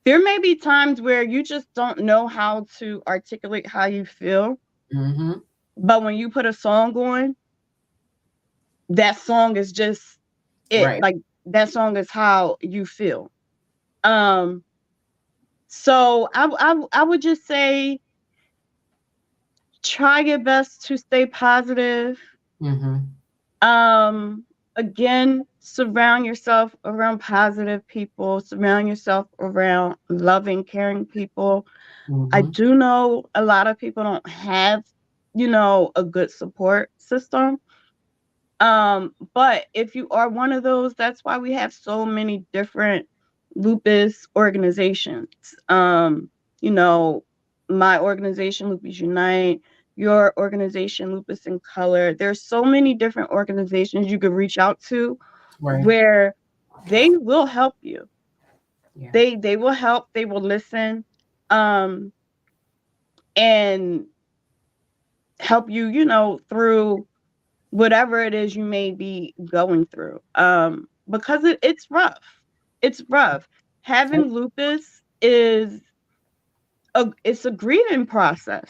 there may be times where you just don't know how to articulate how you feel, Mm-hmm. but when you put a song on, that song is just it. Right. Like that song is how you feel. Um, so I would just say try your best to stay positive. Mm-hmm. Um, Again, surround yourself around positive people, surround yourself around loving, caring people. I Mm-hmm. do know a lot of people don't have a good support system. But if you are one of those, that's why we have so many different lupus organizations. You know, my organization, Lupus Unite, your organization, Lupus in Color. There's so many different organizations you could reach out to Right. where they will help you. Yeah. They will help, they will listen, um, and help you, through whatever it is you may be going through. Because it's rough. It's rough. Having lupus it's a grieving process.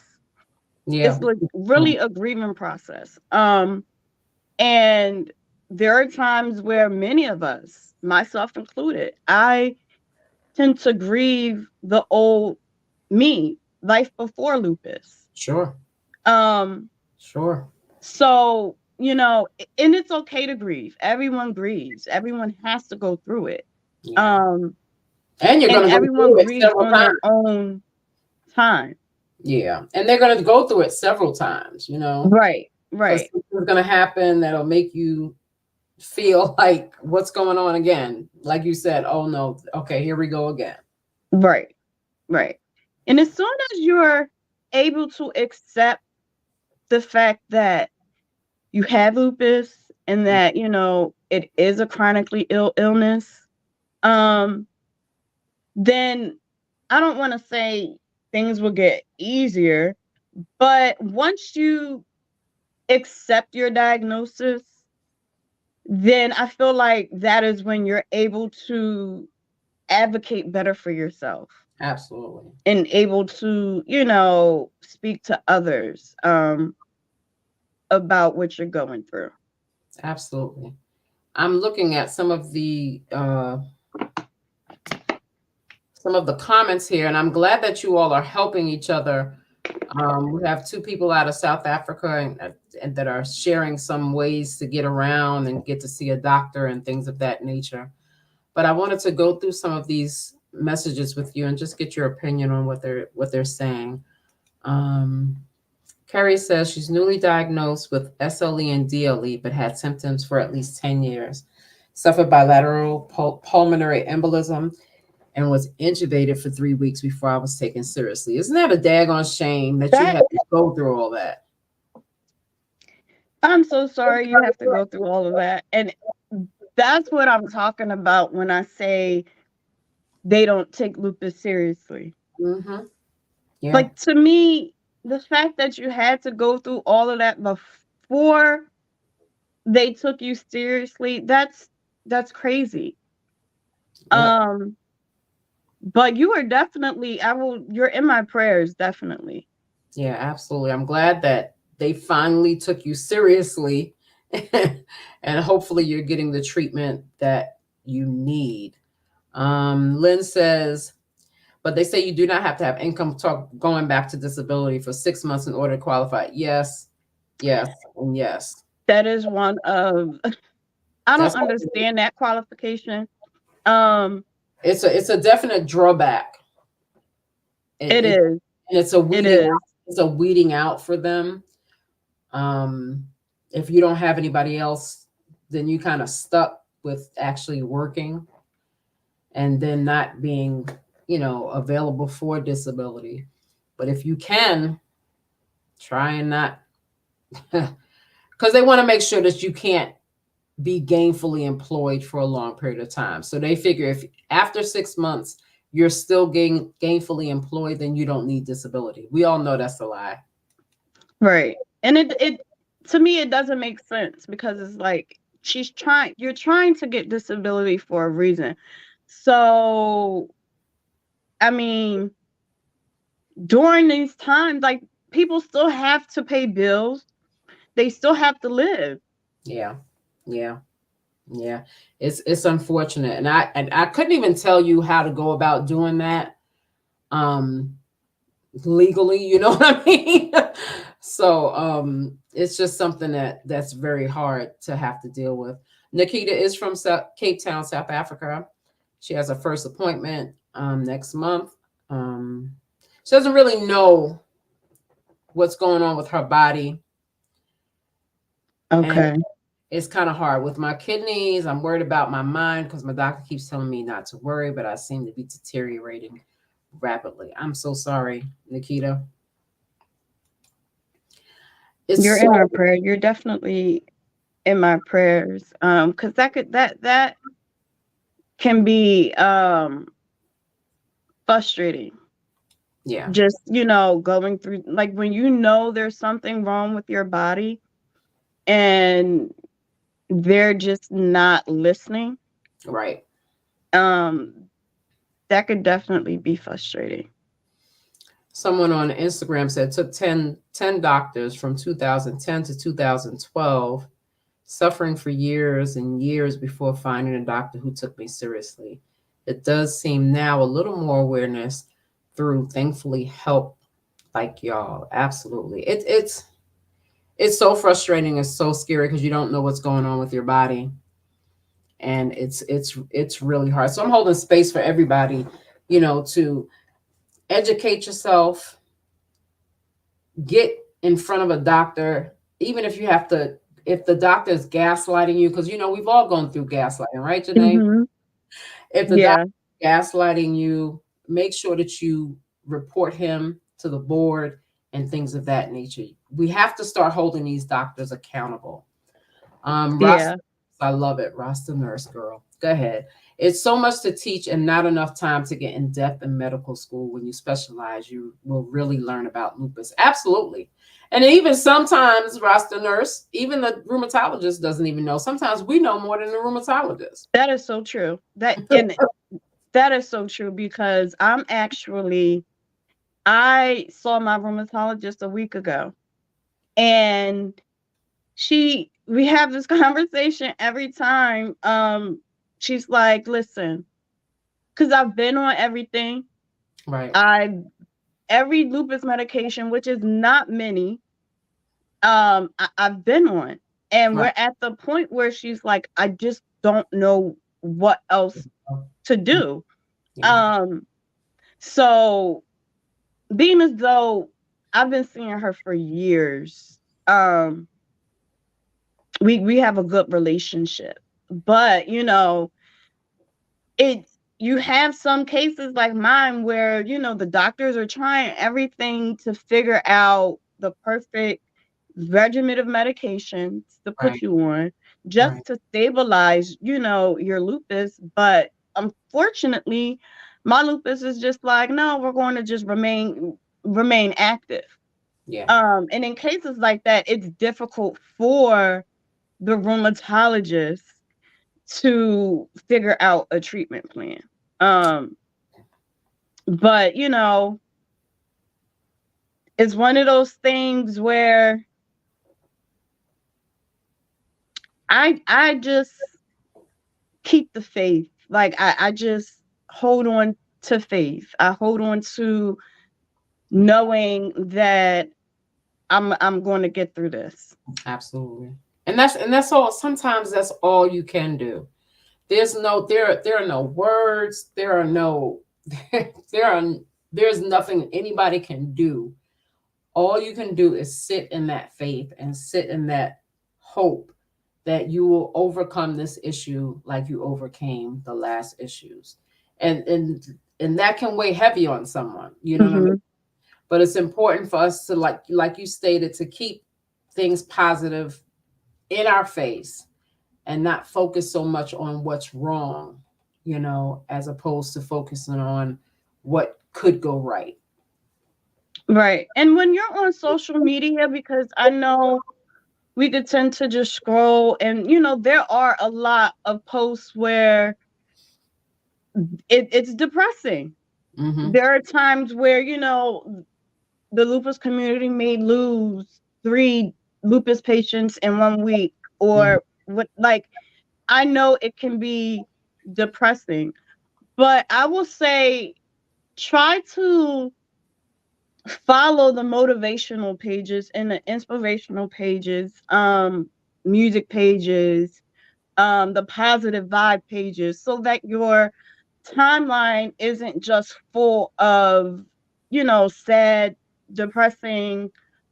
Yeah. It's like really a grieving process. And there are times where many of us, myself included, I tend to grieve the old me, life before lupus. Sure. Um, Sure. So, and it's okay to grieve. Everyone grieves. Everyone has to go through it. Yeah. Um, And you're and going to go everyone through it grieves several on their times. own time. Yeah. And they're going to go through it several times, Right, because right, something's going to happen that'll make you feel like what's going on again. Like you said, oh no, okay, here we go again. right, right. And as soon as you're able to accept the fact that you have lupus and that, it is a chronically ill illness, um, then I don't want to say things will get easier, but once you accept your diagnosis, then I feel like that is when you're able to advocate better for yourself Absolutely. and able to, speak to others about what you're going through. Absolutely. I'm looking at some of the comments here, and I'm glad that you all are helping each other. We have two people out of South Africa and that are sharing some ways to get around and get to see a doctor and things of that nature. But I wanted to go through some of these messages with you and just get your opinion on what they're saying. Um, Carrie says she's newly diagnosed with SLE and DLE, but had symptoms for at least 10 years. Suffered bilateral pulmonary embolism and was intubated for 3 weeks before I was taken seriously. Isn't that a daggone shame that you That had to go through all that? I'm so sorry you have to go through all of that. And that's what I'm talking about when I say they don't take lupus seriously. Mm-hmm. Yeah. Like, to me, the fact that you had to go through all of that before they took you seriously, that's crazy. Yep. But you are definitely, you're in my prayers, definitely. Yeah, absolutely. I'm glad that they finally took you seriously and hopefully you're getting the treatment that you need. Lynn says, but they say you do not have to have income talk going back to disability for 6 months in order to qualify. Yes, yes, and yes. That is one of I don't That's understand that qualification. Um, it's a definite drawback. it It is. and it's a It weeding is. out, it's a weeding out for them. Um, if you don't have anybody else, then you kind of stuck with actually working and then not being, available for disability. But if you can, try and not, because they want to make sure that you can't be gainfully employed for a long period of time. So they figure if after 6 months you're still gainfully employed, then you don't need disability. We all know that's a lie. Right. And it to me it doesn't make sense because it's like you're trying to get disability for a reason. So I mean, during these times, like, people still have to pay bills. They still have to live. Yeah, yeah, yeah. It's unfortunate, and I couldn't even tell you how to go about doing that, um, legally. You know what I mean? So it's just something that's very hard to have to deal with. Nikita is from Cape Town, South Africa. She has her first appointment next month. She doesn't really know what's going on with her body. And Okay. it's kind of hard with my kidneys. I'm worried about my mind because my doctor keeps telling me not to worry, but I seem to be deteriorating rapidly. I'm so sorry, Nikita. You're It's in my so, prayer. You're definitely in my prayers. Because that can be frustrating. yeah, Just, going through, like, when there's something wrong with your body and they're just not listening. right. Um, that could definitely be frustrating. Someone on Instagram said took ten doctors from 2010 to 2012, suffering for years and years before finding a doctor who took me seriously. It does seem now a little more awareness through thankfully help like y'all. Absolutely. It's so frustrating. It's so scary because you don't know what's going on with your body, and it's really hard. So I'm holding space for everybody, to educate yourself, get in front of a doctor, even if you have to, if the doctor is gaslighting you, because we've all gone through gaslighting, right, Janay? Hmm. If the doctor Yeah. is gaslighting you, make sure that you report him to the board and things of that nature. We have to start holding these doctors accountable. Rasta, Yeah. I love it. Rasta nurse girl. Go ahead. It's so much to teach and not enough time to get in depth in medical school. When you specialize, you will really learn about lupus. Absolutely. And even sometimes, Rasta nurse, even the rheumatologist doesn't even know. Sometimes we know more than the rheumatologist. That is so true. That is so true because I saw my rheumatologist a week ago, and we have this conversation every time. She's like, "Listen, because I've been on everything. Right, I Every lupus medication, which is not many, I've been on, and right. we're at the point where she's like, I just don't know what else to do. Yeah, Um, so being as though I've been seeing her for years, um, we have a good relationship, but it you have some cases like mine where the doctors are trying everything to figure out the perfect regimen of medications to put right, you on just right. to stabilize your lupus, but unfortunately my lupus is just like, no, we're going to just remain active. Yeah, And in cases like that, it's difficult for the rheumatologist to figure out a treatment plan. Um, but it's one of those things where I just keep the faith. Like I just hold on to faith. I hold on to knowing that I'm going to get through this. absolutely. And that's all. Sometimes that's all you can do. There are no words. There are no there are there's nothing anybody can do. All you can do is sit in that faith and sit in that hope that you will overcome this issue like you overcame the last issues. And that can weigh heavy on someone, you know what I mean? Hmm. But it's important for us to, like you stated, to keep things positive in our face and not focus so much on what's wrong, as opposed to focusing on what could go right. Right. And when you're on social media, because I know we could tend to just scroll, and there are a lot of posts where it's depressing. Mm-hmm. There are times where the lupus community may lose 3 lupus patients in 1 week, Mm-hmm. or what. Like, I know it can be depressing, but I will say try to follow the motivational pages and the inspirational pages, music pages, the positive vibe pages, so that your timeline isn't just full of sad, depressing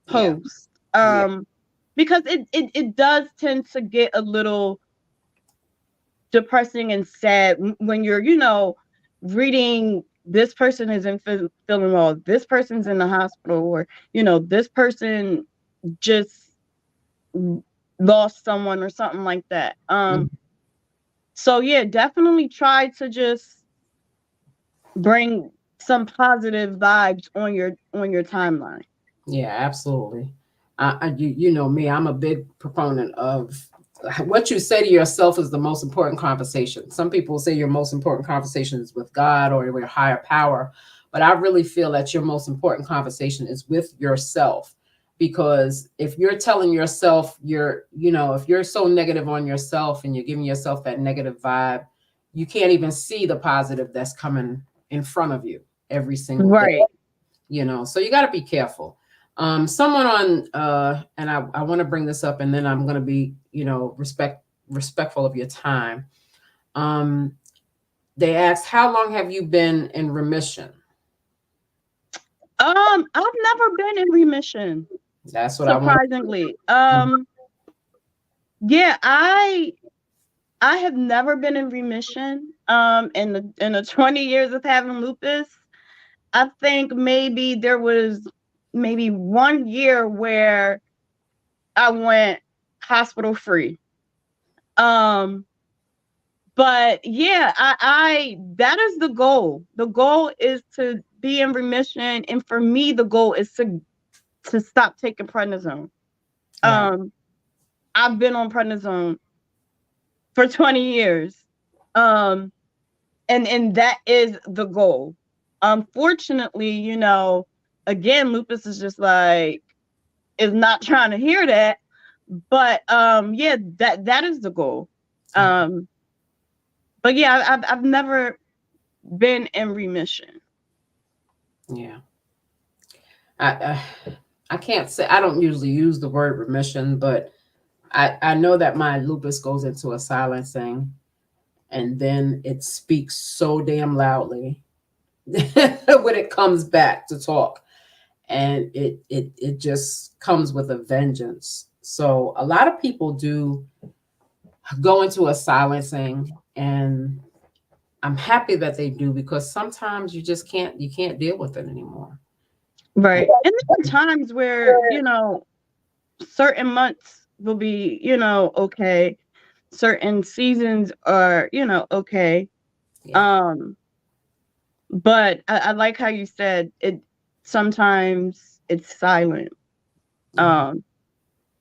Yeah. post. Yeah. Because it does tend to get a little depressing and sad when you're, reading this person is in feeling well, this person's in the hospital, or, this person just lost someone or something like that. Mhm. So yeah, definitely try to just bring some positive vibes on your timeline. Yeah, absolutely. You know me, I'm a big proponent of what you say to yourself is the most important conversation. Some people say your most important conversation is with God or your higher power, but I really feel that your most important conversation is with yourself. Because if you're telling yourself if you're so negative on yourself and you're giving yourself that negative vibe, you can't even see the positive that's coming in front of you every single day. Right. So you got to be careful. Someone on and I want to bring this up, and then I'm going to be respectful of your time. um they asked, how long have you been in remission? I've never been in remission, That's what I want. surprisingly. Mhm. Yeah, I have never been in remission. In the 20 years of having lupus, I think maybe there was maybe 1 year where I went hospital free. Um, but yeah, I that is the goal. The goal is to be in remission, and for me, the goal is to stop taking prednisone. Right. Um, I've been on prednisone for 20 years. Um, and that is the goal. Unfortunately, again, lupus is just like is not trying to hear that. But yeah, that is the goal. Okay. Um, but yeah, I've never been in remission. Yeah. I can't say, I don't usually use the word remission, but I know that my lupus goes into a silencing, and then it speaks so damn loudly when it comes back to talk, and it just comes with a vengeance. So a lot of people do go into a silencing, and I'm happy that they do, because sometimes you can't deal with it anymore. Right. And there are times where, certain months will be, okay. Certain seasons are, okay. Yeah. Um, but I like how you said it sometimes it's silent. Yeah. Um,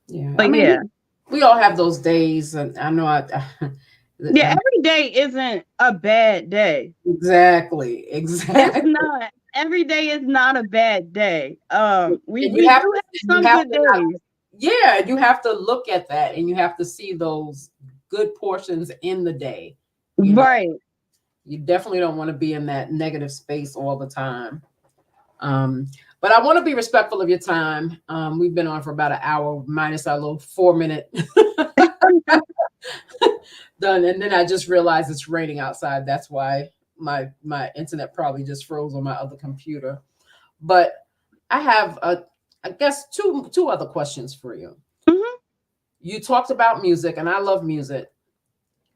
Yeah. I but mean, yeah. we all have those days, and I know Yeah, I every day isn't a bad day. exactly, It's exactly. not. Every day is not a bad day. We And we do have you some have good to not, days. yeah, you have to look at that, and you have to see those good portions in the day. You know, Right. you definitely don't want to be in that negative space all the time. Um, but I want to be respectful of your time. We've been on for about an hour, minus our little 4 minute done, and then I just realized it's raining outside. That's why my internet probably just froze on my other computer. But I have I guess two other questions for you. Mhm. You talked about music, and I love music,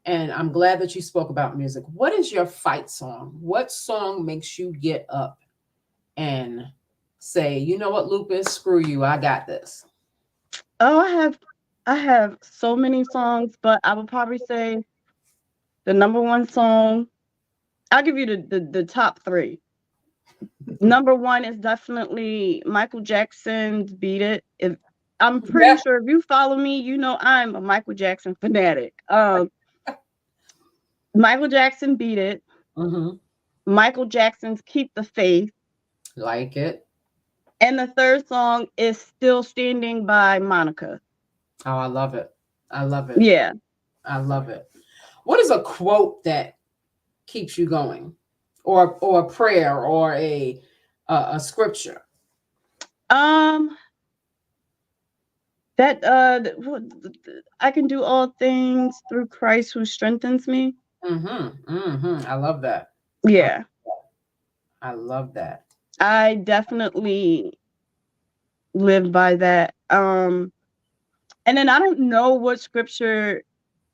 and I'm glad that you spoke about music. What is your fight song? What song makes you get up and say, you know what, Lupus, screw you, I got this? Oh, I have so many songs, but I would probably say the number one song. I'll give you the top three. Number one is definitely Michael Jackson's "Beat It." If I'm pretty Yeah. sure if you follow me, you know I'm a Michael Jackson fanatic. Michael Jackson "Beat It." Mm-hmm. Michael Jackson's "Keep the Faith." Like it. And the third song is "Still Standing" by Monica. Oh, I love it. I love it. Yeah. I love it. What is a quote that keeps you going, or a prayer, or a scripture? Um. That I can do all things through Christ who strengthens me. Mm-hmm. Mm-hmm. I love that. I, Yeah. I love that. I definitely live by that. And then I don't know what scripture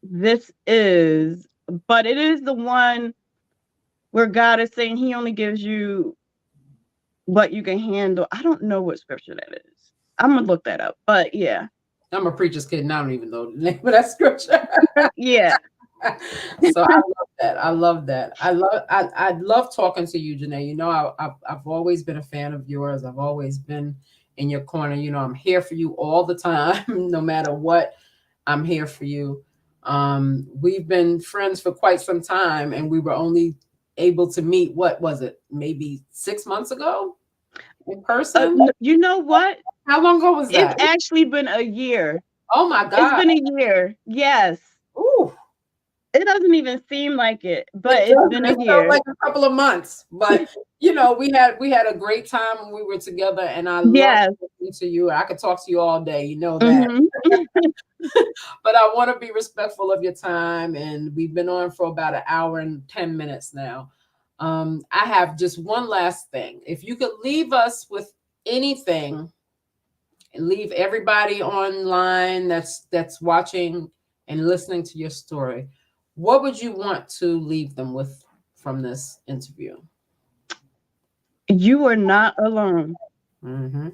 this is, but it is the one where God is saying he only gives you what you can handle. I don't know what scripture that is. I'm gonna look that up. But yeah. I'm a preacher's kid and I don't even know the name of that scripture. Yeah. So I love that. I love that. I love talking to you, Janay. You know, I've always been a fan of yours. I've always been in your corner. You know, I'm here for you all the time, no matter what. I'm here for you. We've been friends for quite some time, and we were only able to meet. What was it? Maybe 6 months ago in person. You know what? How long ago was It's that? actually been a year. Oh my It's God. been a year. Yes. Ooh. It doesn't even seem like it, but It it's doesn't. been a It felt year. like a couple of months, but you know, we had a great time when we were together, and I love Yes. listening to you. I could talk to you all day, you know that. Hmm. But I want to be respectful of your time, and we've been on for about an hour and 10 minutes now. I have just one last thing. If you could leave us with anything, and leave everybody online that's watching and listening to your story, what would you want to leave them with from this interview? You are not alone. Mm-hmm.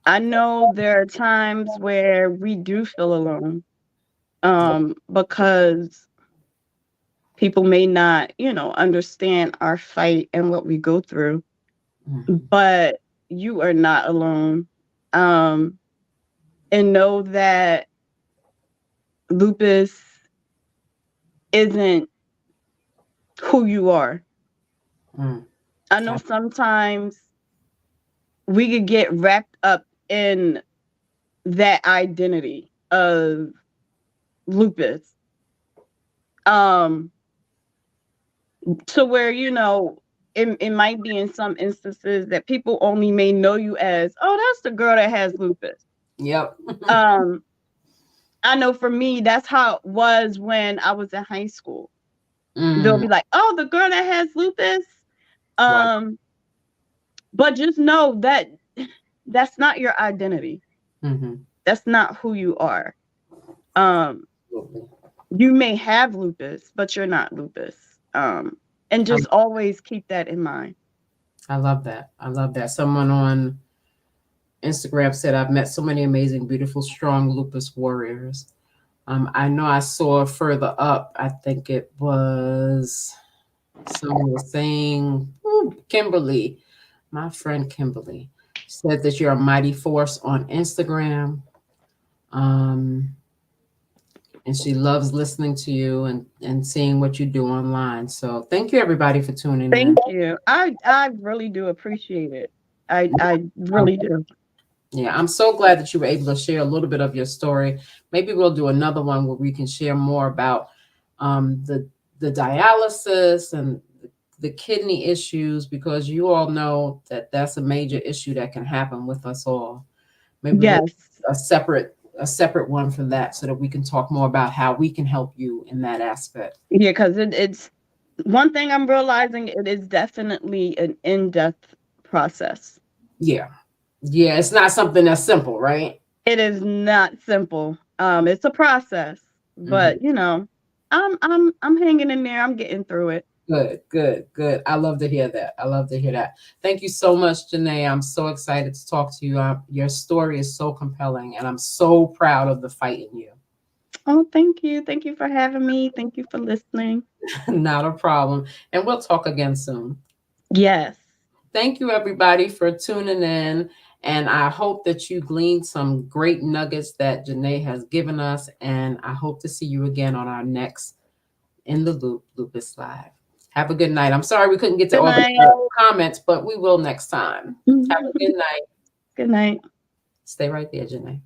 I know there are times where we do feel alone, because people may not, understand our fight and what we go through, Mm-hmm. but you are not alone. Um, and know that lupus isn't who you are. Mm. I know sometimes we could get wrapped up in that identity of lupus. Um, to where, it might be in some instances that people only may know you as, oh, that's the girl that has lupus. Yep. Um, I know for me, that's how it was when I was in high school. They'll Mm. be like, oh, the girl that has lupus. Right. Um, but just know that that's not your identity. Mm-hmm. That's not who you are. Um, Absolutely. you may have lupus, but you're not lupus. And I, just always keep that in mind. I love that. I love that. Someone on Instagram said, I've met so many amazing, beautiful, strong lupus warriors. I know I saw further up, I think it was someone was saying, Kimberly, my friend Kimberly, said that you're a mighty force on Instagram. Um, and she loves listening to you and seeing what you do online. So thank you everybody for tuning in. Thank you. I really do appreciate it. I really do. Yeah, I'm so glad that you were able to share a little bit of your story. Maybe we'll do another one where we can share more about the dialysis and the kidney issues, because you all know that that's a major issue that can happen with us all. Maybe we'll Yes. a separate one for that, so that we can talk more about how we can help you in that aspect. Yeah, because it's one thing I'm realizing, it is definitely an in-depth process. Yeah. Yeah, it's not something that's simple, right? It is not simple. It's a process, Mhm. but I'm hanging in there. I'm getting through it. Good, good, good. I love to hear that. I love to hear that. Thank you so much, Janay. I'm so excited to talk to you. Your story is so compelling, and I'm so proud of the fight in you. Oh, thank you. Thank you for having me. Thank you for listening. Not a problem. And we'll talk again soon. Yes. Thank you, everybody, for tuning in. And I hope that you gleaned some great nuggets that Janay has given us. And I hope to see you again on our next In the Loop Lupus Live. Have a good night. I'm sorry we couldn't get to Good all the night. comments, but we will next time. Have a good night. Good night. Stay right there, Janay.